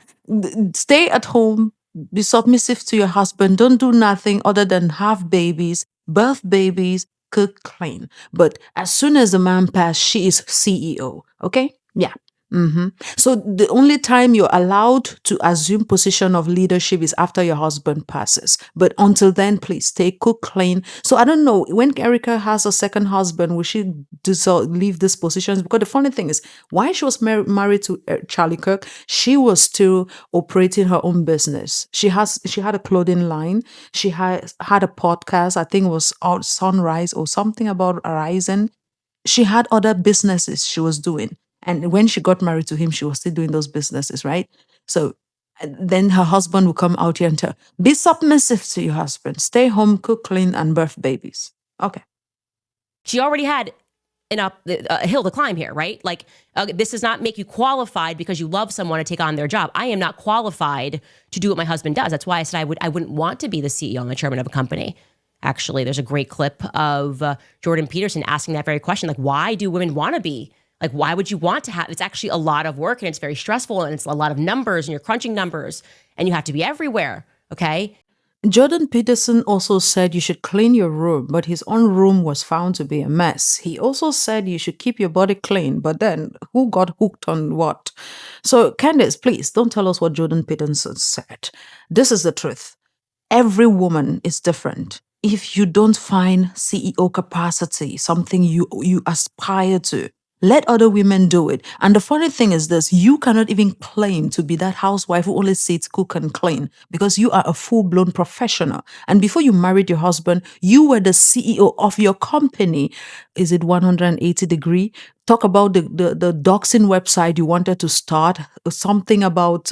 [SPEAKER 4] Stay at home, be submissive to your husband. Don't do nothing other than have babies, birth babies, cook, clean. But as soon as the man passed, she is CEO. Okay? Yeah. So the only time you're allowed to assume position of leadership is after your husband passes. But until then, please stay cook, clean. So I don't know, when Erika has a second husband, will she leave these positions? Because the funny thing is, while she was married to Charlie Kirk, she was still operating her own business. She had a clothing line. She had a podcast. I think it was Sunrise or something about Horizon. She had other businesses she was doing. And when she got married to him, she was still doing those businesses, right? So then her husband will come out here and tell, be submissive to your husband. Stay home, cook, clean, and birth babies. Okay.
[SPEAKER 2] She already had a hill to climb here, right? Like, this does not make you qualified because you love someone to take on their job. I am not qualified to do what my husband does. That's why I said I wouldn't want to be the CEO and the chairman of a company. Actually, there's a great clip of Jordan Peterson asking that very question. Like, why do women want to be? Like, why would you want to have, it's actually a lot of work and it's very stressful and it's a lot of numbers and you're crunching numbers and you have to be everywhere, okay?
[SPEAKER 4] Jordan Peterson also said you should clean your room, but his own room was found to be a mess. He also said you should keep your body clean, but then who got hooked on what? So Candace, please don't tell us what Jordan Peterson said. This is the truth. Every woman is different. If you don't find CEO capacity, something you aspire to, let other women do it. And the funny thing is this, you cannot even claim to be that housewife who only sits, cook, and clean because you are a full-blown professional. And before you married your husband, you were the CEO of your company. Is it 180 degree? Talk about the doxing website you wanted to start, something about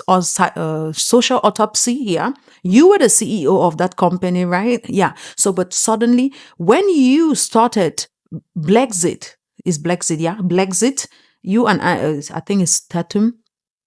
[SPEAKER 4] social autopsy, yeah? You were the CEO of that company, right? Yeah. So, but suddenly, when you started Blexit, is Blexit, yeah? Blexit. You and I think it's Tatum.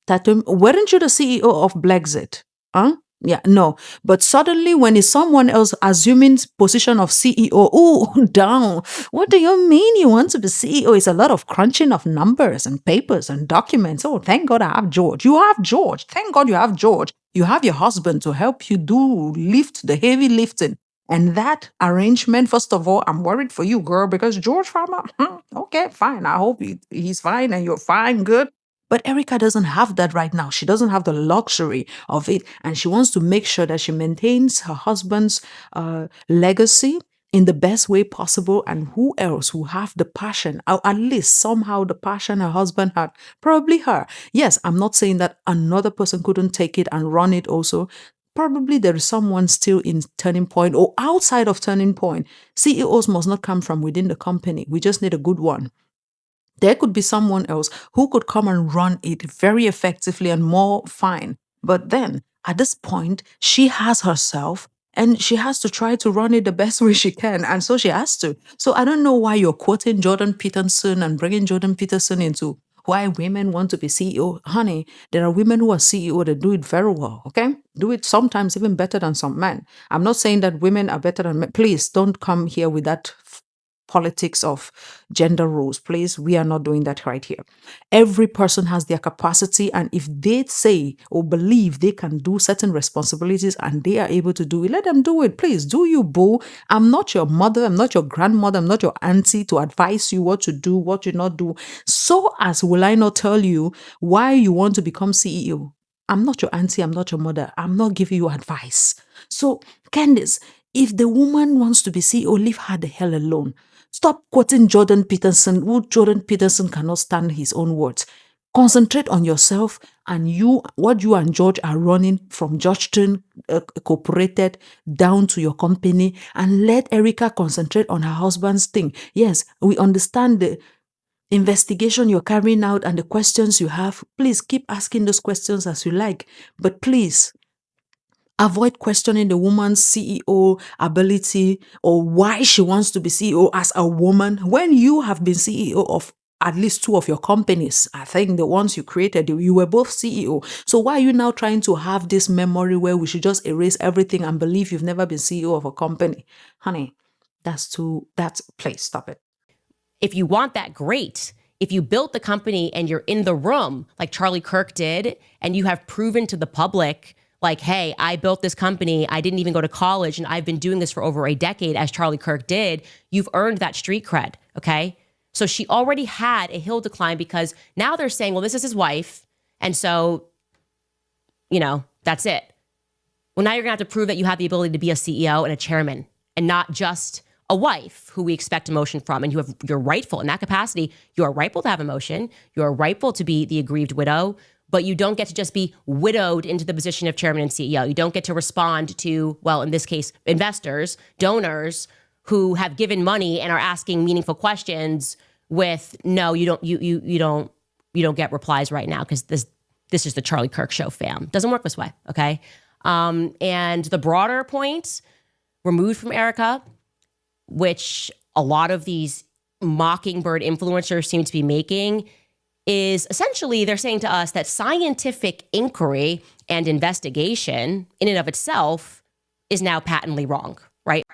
[SPEAKER 4] Weren't you the CEO of Blexit? Huh? Yeah, no. But suddenly when it's someone else assuming position of CEO, oh, down. What do you mean you want to be CEO? It's a lot of crunching of numbers and papers and documents. Oh, thank God I have George. You have George. Thank God you have George. You have your husband to help you lift the heavy lifting. And that arrangement, first of all, I'm worried for you, girl, because George Farmer, okay, fine. I hope he's fine and you're fine, good. But Erika doesn't have that right now. She doesn't have the luxury of it. And she wants to make sure that she maintains her husband's legacy in the best way possible. And who else will have the passion, or at least somehow the passion her husband had? Probably her. Yes, I'm not saying that another person couldn't take it and run it also. Probably there is someone still in Turning Point or outside of Turning Point. CEOs must not come from within the company. We just need a good one. There could be someone else who could come and run it very effectively and more fine. But then at this point, she has herself and she has to try to run it the best way she can. And so she has to. So I don't know why you're quoting Jordan Peterson and bringing Jordan Peterson into why women want to be CEO. Honey, there are women who are CEO that do it very well, okay? Do it sometimes even better than some men. I'm not saying that women are better than men. Please don't come here with that politics of gender roles. Please, we are not doing that right here. Every person has their capacity, and if they say or believe they can do certain responsibilities and they are able to do it, let them do it. Please, do you, boo. I'm not your mother, I'm not your grandmother, I'm not your auntie to advise you what to do, what to not do. So as will I not tell you why you want to become CEO. I'm not your auntie, I'm not your mother. I'm not giving you advice. So, Candace, if the woman wants to be CEO, leave her the hell alone. Stop quoting Jordan Peterson, who Jordan Peterson cannot stand his own words. Concentrate on yourself and what you and George are running from Georgetown Incorporated down to your company, and let Erika concentrate on her husband's thing. Yes, we understand the investigation you're carrying out and the questions you have. Please keep asking those questions as you like, but please avoid questioning the woman's CEO ability or why she wants to be CEO as a woman when you have been CEO of at least two of your companies. I think the ones you created, you were both CEO. So why are you now trying to have this memory where we should just erase everything and believe you've never been CEO of a company? Honey, please stop it.
[SPEAKER 2] If you want that, great. If you built the company and you're in the room like Charlie Kirk did, and you have proven to the public, like, hey, I built this company, I didn't even go to college, and I've been doing this for over a decade, as Charlie Kirk did, you've earned that street cred, okay? So she already had a hill to climb, because now they're saying, well, this is his wife, and so, that's it. Well, now you're going to have to prove that you have the ability to be a CEO and a chairman, and not just a wife who we expect emotion from, and you're rightful in that capacity. You are rightful to have emotion. You are rightful to be the aggrieved widow, but you don't get to just be widowed into the position of chairman and CEO. You don't get to respond to, well, in this case, investors, donors who have given money and are asking meaningful questions with, no, you don't get replies right now because this is the Charlie Kirk show, fam. Doesn't work this way, okay? And the broader point removed from Erika, which a lot of these mockingbird influencers seem to be making, is essentially they're saying to us that scientific inquiry and investigation in and of itself is now patently wrong, right?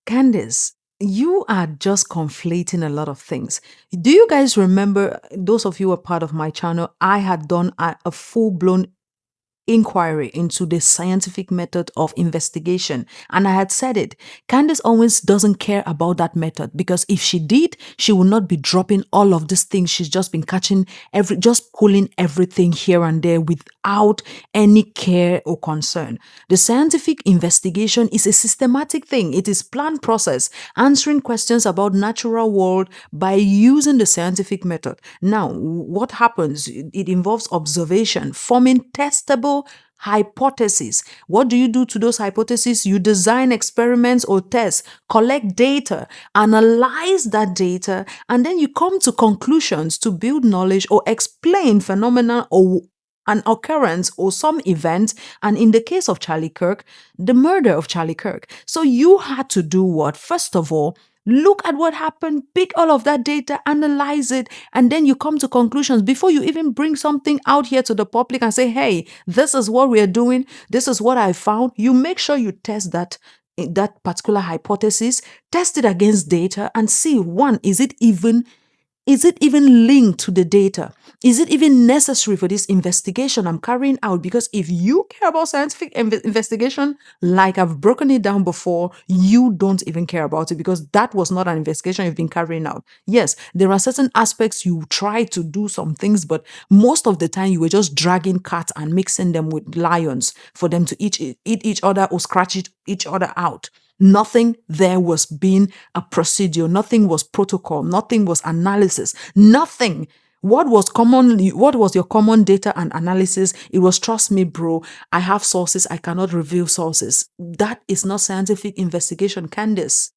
[SPEAKER 4] Candace, you are just conflating a lot of things. Do you guys remember, those of you who are part of my channel, I had done a full-blown inquiry into the scientific method of investigation. And I had said it, Candace Owens doesn't care about that method, because if she did, she would not be dropping all of these things. She's just been catching just pulling everything here and there without any care or concern. The scientific investigation is a systematic thing. It is planned process, answering questions about natural world by using the scientific method. Now, what happens? It involves observation, forming testable hypotheses. What do you do to those hypotheses? You design experiments or tests, collect data, analyze that data, and then you come to conclusions to build knowledge or explain phenomena or an occurrence or some event, and in the case of Charlie Kirk, the murder of Charlie Kirk. So you had to do what? First of all, Look at what happened, pick all of that data, analyze it, and then you come to conclusions before you even bring something out here to the public and say, hey, this is what we are doing. This is what I found. You make sure you test that particular hypothesis, test it against data and see, one, is it even linked to the data? Is it even necessary for this investigation I'm carrying out? Because if you care about scientific investigation, like I've broken it down before, you don't even care about it because that was not an investigation you've been carrying out. Yes, there are certain aspects you try to do some things, but most of the time you were just dragging cats and mixing them with lions for them to eat each other or scratch each other out. Nothing there was being a procedure. Nothing was protocol. Nothing was analysis. Nothing. What was your common data and analysis? It was, trust me, bro, I have sources. I cannot reveal sources. That is not scientific investigation, Candace.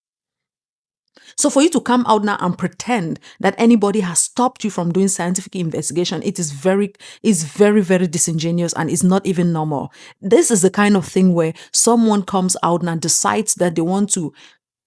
[SPEAKER 4] So for you to come out now and pretend that anybody has stopped you from doing scientific investigation, it is very, very disingenuous and it's not even normal. This is the kind of thing where someone comes out and decides that they want to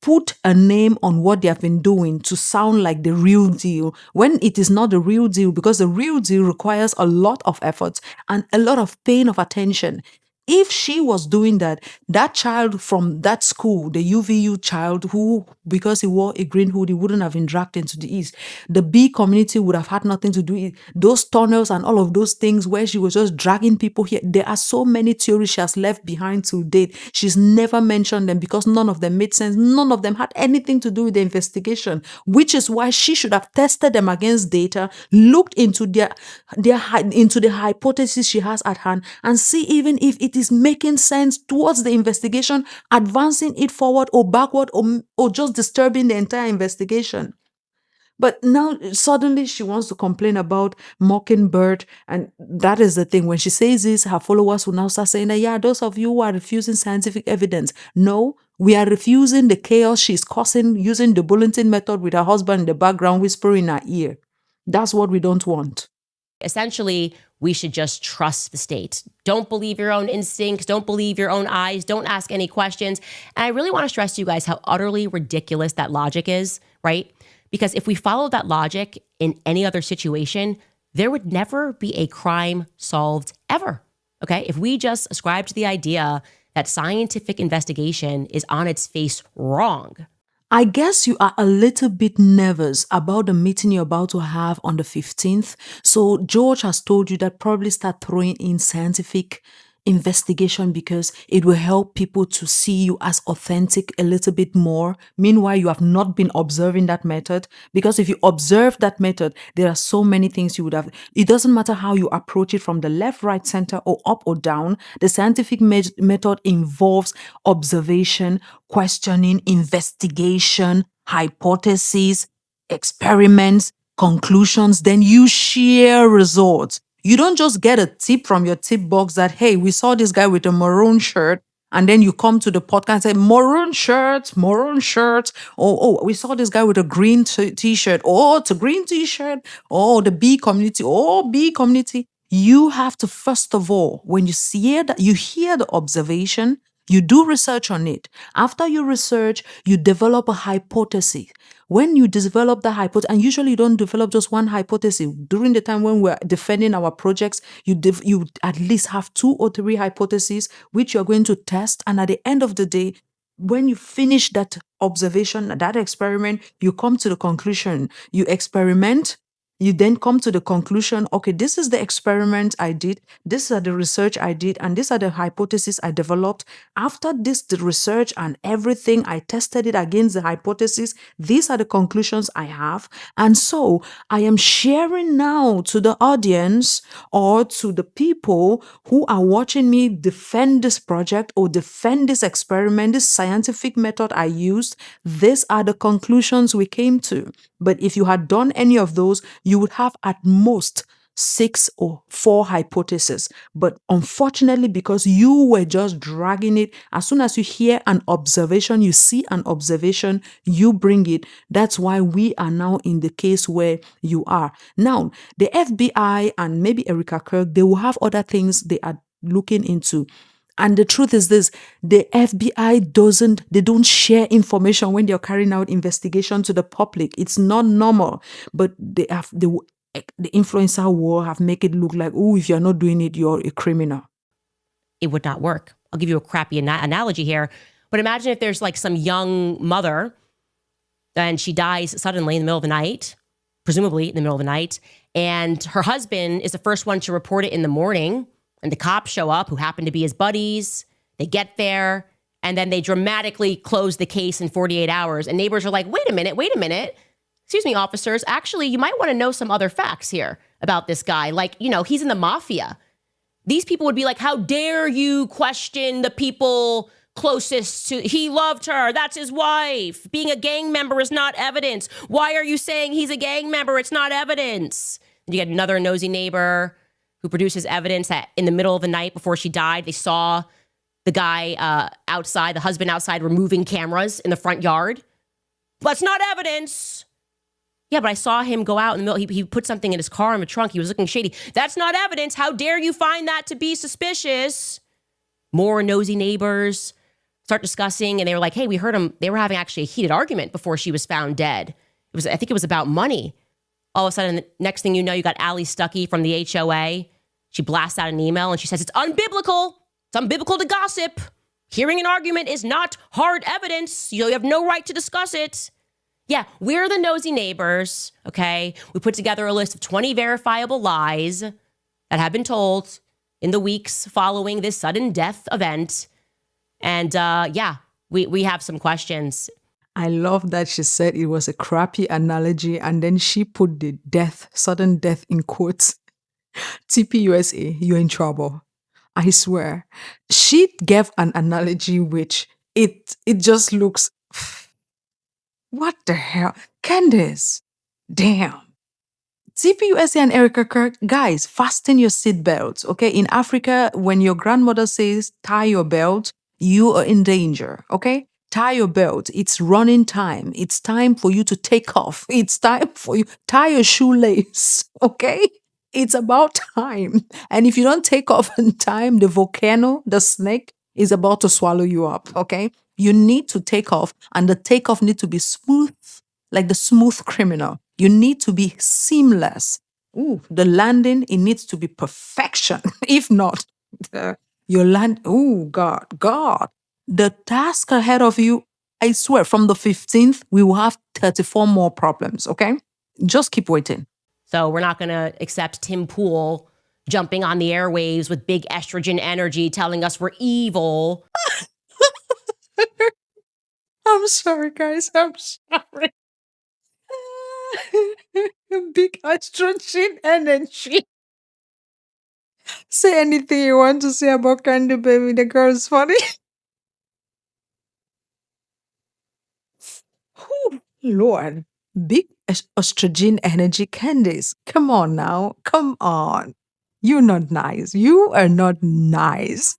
[SPEAKER 4] put a name on what they have been doing to sound like the real deal when it is not the real deal, because the real deal requires a lot of effort and a lot of pain of attention. If she was doing that, that child from that school, the UVU child who, because he wore a green hoodie, wouldn't have been dragged into the East. The B community would have had nothing to do with those tunnels and all of those things where she was just dragging people here. There are so many theories she has left behind to date. She's never mentioned them because none of them made sense. None of them had anything to do with the investigation, which is why she should have tested them against data, looked into into the hypothesis she has at hand, and see even if it is making sense towards the investigation, advancing it forward or backward, or just disturbing the entire investigation. But now suddenly she wants to complain about Mockingbird. And that is the thing. When she says this, her followers will now start saying that, yeah, those of you who are refusing scientific evidence. No, we are refusing the chaos she's causing using the bulletin method with her husband in the background whispering in her ear. That's what we don't want.
[SPEAKER 2] Essentially, we should just trust the state. Don't believe your own instincts. Don't believe your own eyes. Don't ask any questions. And I really want to stress to you guys how utterly ridiculous that logic is, right? Because if we followed that logic in any other situation, there would never be a crime solved ever, okay? If we just ascribe to the idea that scientific investigation is on its face wrong.
[SPEAKER 4] I guess you are a little bit nervous about the meeting you're about to have on the 15th. So George has told you that probably start throwing in scientific investigation because it will help people to see you as authentic a little bit more. Meanwhile, you have not been observing that method, because if you observe that method, there are so many things you would have. It doesn't matter how you approach it from the left, right, center, or up or down. The scientific method involves observation, questioning, investigation, hypotheses, experiments, conclusions. Then you share results. You don't just get a tip from your tip box that, hey, we saw this guy with a maroon shirt, and then you come to the podcast and say, maroon shirt. Oh, we saw this guy with a green t-shirt. Oh, it's a green t-shirt. Oh, the B community. Oh, B community. You have to, first of all, when you hear the observation, you do research on it. After you research, you develop a hypothesis. When you develop the hypothesis, and usually you don't develop just one hypothesis. During the time when we're defending our projects, you at least have 2 or 3 hypotheses which you're going to test. And at the end of the day, when you finish that observation, that experiment, you come to the conclusion. You experiment. You then come to the conclusion, okay, this is the experiment I did, these are the research I did, and these are the hypotheses I developed. After the research and everything, I tested it against the hypothesis. These are the conclusions I have. And so I am sharing now to the audience or to the people who are watching me defend this project or defend this experiment, this scientific method I used. These are the conclusions we came to. But if you had done any of those, you would have at most 6 or 4 hypotheses. But unfortunately, because you were just dragging it, as soon as you hear an observation, you see an observation, you bring it. That's why we are now in the case where you are. Now, the FBI and maybe Erika Kirk, they will have other things they are looking into. And the truth is this, the FBI they don't share information when they're carrying out investigation to the public. It's not normal, but the influencer war have make it look like, oh, if you're not doing it, you're a criminal.
[SPEAKER 2] It would not work. I'll give you a crappy analogy here, but imagine if there's like some young mother and she dies suddenly in the middle of the night, presumably in the middle of the night, and her husband is the first one to report it in the morning, and the cops show up who happen to be his buddies. They get there, and then they dramatically close the case in 48 hours, and neighbors are like, wait a minute. Excuse me, officers. Actually, you might want to know some other facts here about this guy. Like, he's in the mafia. These people would be like, how dare you question the people closest to, he loved her, that's his wife. Being a gang member is not evidence. Why are you saying he's a gang member? It's not evidence. And you get another nosy neighbor who produces evidence that in the middle of the night before she died, they saw the guy outside, the husband outside, removing cameras in the front yard. That's not evidence. Yeah, but I saw him go out in the middle. He put something in his car in the trunk. He was looking shady. That's not evidence. How dare you find that to be suspicious? More nosy neighbors start discussing, and they were like, hey, we heard them. They were having actually a heated argument before she was found dead. I think it was about money. All of a sudden, the next thing you know, you got Allie Stuckey from the HOA. She blasts out an email and she says, it's unbiblical. It's unbiblical to gossip. Hearing an argument is not hard evidence. You have no right to discuss it. Yeah, we're the nosy neighbors, okay? We put together a list of 20 verifiable lies that have been told in the weeks following this sudden death event. And we have some questions.
[SPEAKER 4] I love that she said it was a crappy analogy, and then she put the sudden death in quotes. TPUSA, you're in trouble. I swear. She gave an analogy which it just looks... What the hell? Candace, damn. TPUSA and Erika Kirk, guys, fasten your seatbelts, okay? In Africa, when your grandmother says, tie your belt, you are in danger, okay? Tie your belt. It's running time. It's time for you to take off. It's time for you. Tie your shoelace, okay? It's about time. And if you don't take off in time, the volcano, the snake, is about to swallow you up, okay? You need to take off, and the takeoff needs to be smooth, like the smooth criminal. You need to be seamless. Ooh, the landing, it needs to be perfection. If not, your land, oh, God. The task ahead of you, I swear, from the 15th, we will have 34 more problems, okay? Just keep waiting.
[SPEAKER 2] So we're not going to accept Tim Pool jumping on the airwaves with big estrogen energy telling us we're evil.
[SPEAKER 4] I'm sorry, guys. I'm sorry. Big estrogen energy. Say anything you want to say about Candy Baby. The girl is funny. Whew, Lord. Big estrogen energy, Candice. Come on now. Come on. You're not nice. You are not nice.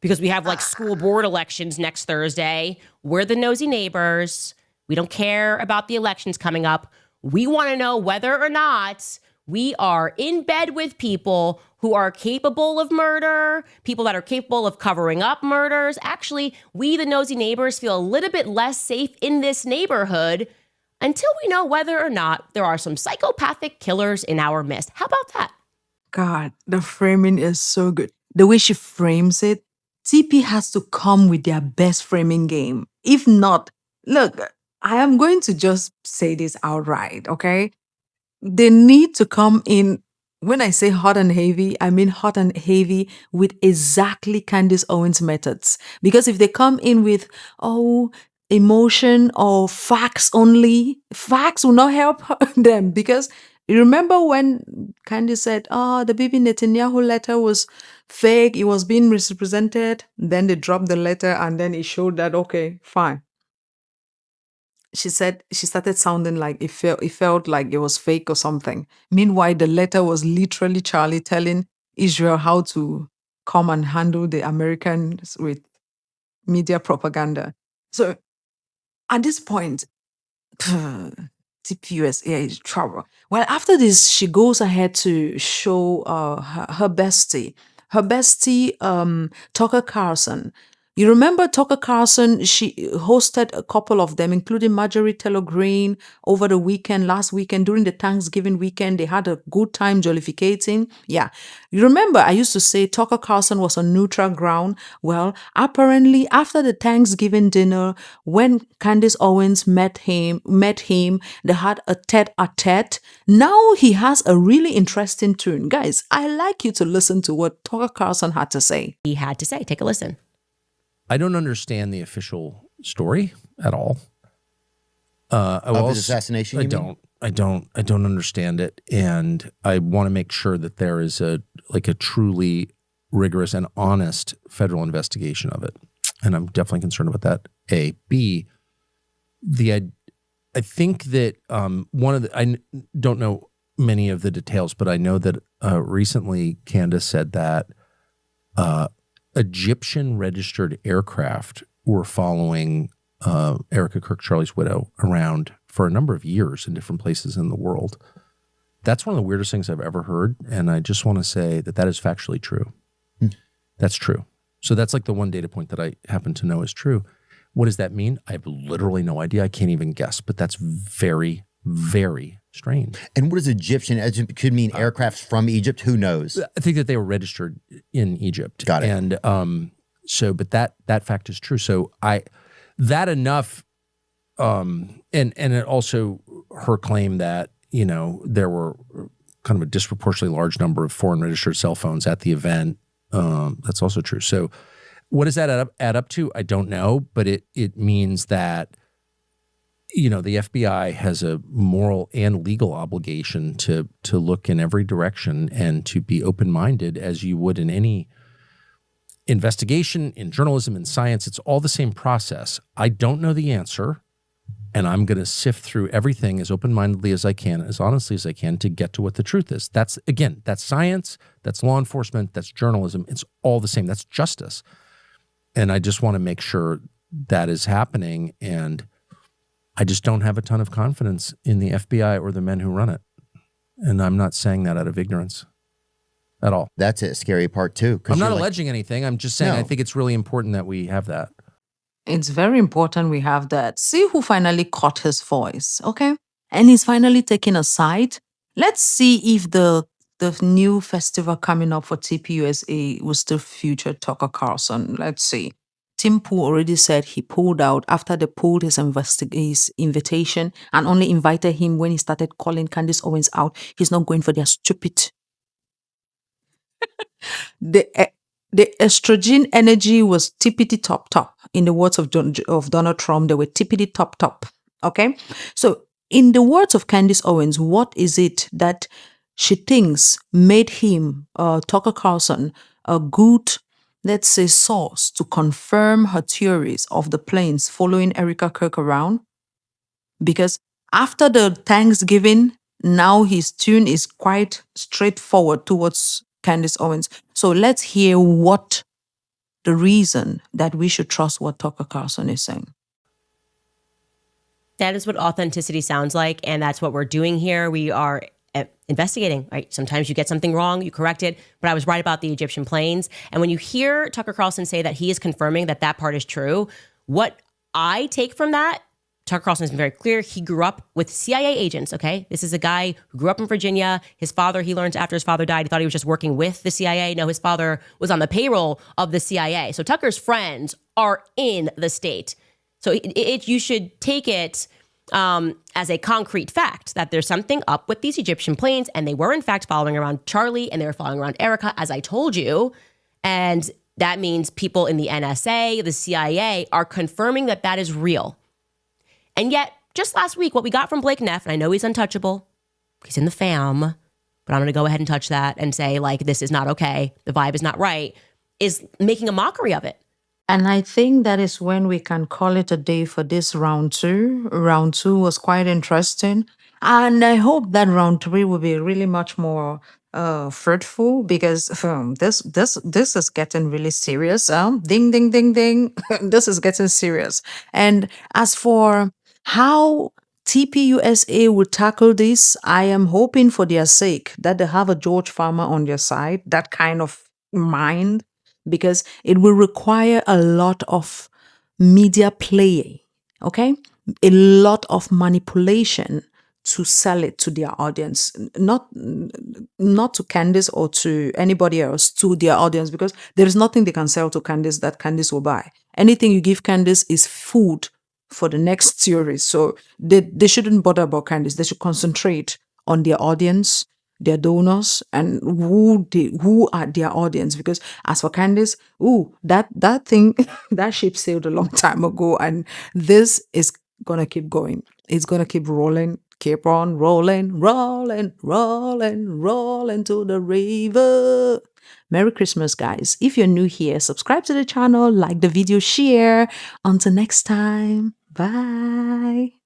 [SPEAKER 2] Because we have like school board elections next Thursday. We're the nosy neighbors. We don't care about the elections coming up. We want to know whether or not we are in bed with people who are capable of murder, people that are capable of covering up murders. Actually, we, the nosy neighbors, feel a little bit less safe in this neighborhood until we know whether or not there are some psychopathic killers in our midst. How about that?
[SPEAKER 4] God, the framing is so good. The way she frames it, TP has to come with their best framing game. If not, look, I am going to just say this outright, okay? They need to come in, when I say hot and heavy, I mean hot and heavy with exactly Candace Owens' methods. Because if they come in with, emotion or facts only, facts will not help them. Because remember when Candace said, the Bibi Netanyahu letter was fake, it was being misrepresented. Then they dropped the letter and then it showed that, okay, fine. She said she started sounding like it felt like it was fake or something. Meanwhile, the letter was literally Charlie telling Israel how to come and handle the Americans with media propaganda. So at this point, TPUSA is trouble. Well, after this, she goes ahead to show her bestie, her bestie, Tucker Carlson. You remember Tucker Carlson? She hosted a couple of them, including Marjorie Taylor Greene, over the weekend, last weekend, during the Thanksgiving weekend. They had a good time jollificating. Yeah. You remember I used to say Tucker Carlson was on neutral ground. Well, apparently after the Thanksgiving dinner, when Candace Owens met him, they had a tete-a-tete. Now he has a really interesting tune. Guys, I like you to listen to what Tucker Carlson had to say.
[SPEAKER 2] He had to say, take a listen.
[SPEAKER 9] I don't understand the official story at all.
[SPEAKER 10] Of his assassination,
[SPEAKER 9] I don't understand it, and I want to make sure that there is a truly rigorous and honest federal investigation of it, and I'm definitely concerned about that. A, B, I think that I don't know many of the details, but I know that recently Candace said that Egyptian registered aircraft were following Erika Kirk, Charlie's widow, around for a number of years in different places in the world. That's one of the weirdest things I've ever heard, and I just want to say that is factually true. That's true. So that's like the one data point that I happen to know is true. What does that mean? I have literally no idea. I can't even guess, but that's very, very strange.
[SPEAKER 10] And what is Egyptian? It could mean aircrafts from Egypt. Who knows?
[SPEAKER 9] I think that they were registered in Egypt.
[SPEAKER 10] Got it.
[SPEAKER 9] And but that fact is true. So and it also her claim that, there were kind of a disproportionately large number of foreign registered cell phones at the event. That's also true. So what does that add up to? I don't know, but it means that the FBI has a moral and legal obligation to look in every direction and to be open-minded, as you would in any investigation, in journalism, in science. It's all the same process. I don't know the answer, and I'm going to sift through everything as open-mindedly as I can, as honestly as I can, to get to what the truth is. That's science, that's law enforcement, that's journalism. It's all the same. That's justice. And I just want to make sure that is happening, and I just don't have a ton of confidence in the FBI or the men who run it. And I'm not saying that out of ignorance at all.
[SPEAKER 10] That's a scary part too.
[SPEAKER 9] I'm not alleging anything. I'm just saying I think it's really important that we have that.
[SPEAKER 4] It's very important we have that. See who finally caught his voice, okay? And he's finally taking a side. Let's see if the new festival coming up for TPUSA will still feature Tucker Carlson. Let's see. Tim Pool already said he pulled out after they pulled his invitation and only invited him when he started calling Candace Owens out. He's not going for their stupid. The estrogen energy was tippity top. In the words of Donald Trump, they were tippity top. Okay? So in the words of Candace Owens, what is it that she thinks made him, Tucker Carlson, a good, let's say, source to confirm her theories of the planes following Erika Kirk around? Because after the Thanksgiving, now his tune is quite straightforward towards Candace Owens. So let's hear what the reason that we should trust what Tucker Carlson is saying.
[SPEAKER 2] That is what authenticity sounds like, and that's what we're doing here. We are investigating, right? Sometimes you get something wrong, you correct it, but I was right about the Egyptian planes. And when you hear Tucker Carlson say that he is confirming that part is true, what I take from that, Tucker Carlson has been very clear. He grew up with CIA agents, okay? This is a guy who grew up in Virginia. His father, he learned after his father died, he thought he was just working with the CIA. No, his father was on the payroll of the CIA. So Tucker's friends are in the state. So you should take it as a concrete fact that there's something up with these Egyptian planes, and they were in fact following around Charlie, and they were following around Erika, as I told you. And that means people in the NSA, the CIA, are confirming that is real. And yet, just last week, what we got from Blake Neff, and I know he's untouchable, he's in the fam, but I'm going to go ahead and touch that and say, this is not okay, the vibe is not right, is making a mockery of it.
[SPEAKER 4] And I think that is when we can call it a day for this round two. Round two was quite interesting. And I hope that round three will be really much more fruitful, because this is getting really serious. Ding, ding, ding, ding. This is getting serious. And as for how TPUSA will tackle this, I am hoping for their sake that they have a George Farmer on their side, that kind of mind, because it will require a lot of media play, okay? A lot of manipulation to sell it to their audience, not to Candace or to anybody else, to their audience, because there is nothing they can sell to Candace that Candace will buy. Anything you give Candace is food for the next series. So they shouldn't bother about Candace. They should concentrate on their audience, their donors, and who are their audience. Because as for Candace, that thing, that ship sailed a long time ago, and this is gonna keep going. It's gonna keep rolling, keep on rolling, rolling, rolling, rolling to the river. Merry Christmas, guys. If you're new here, subscribe to the channel, like the video, share. Until next time, bye.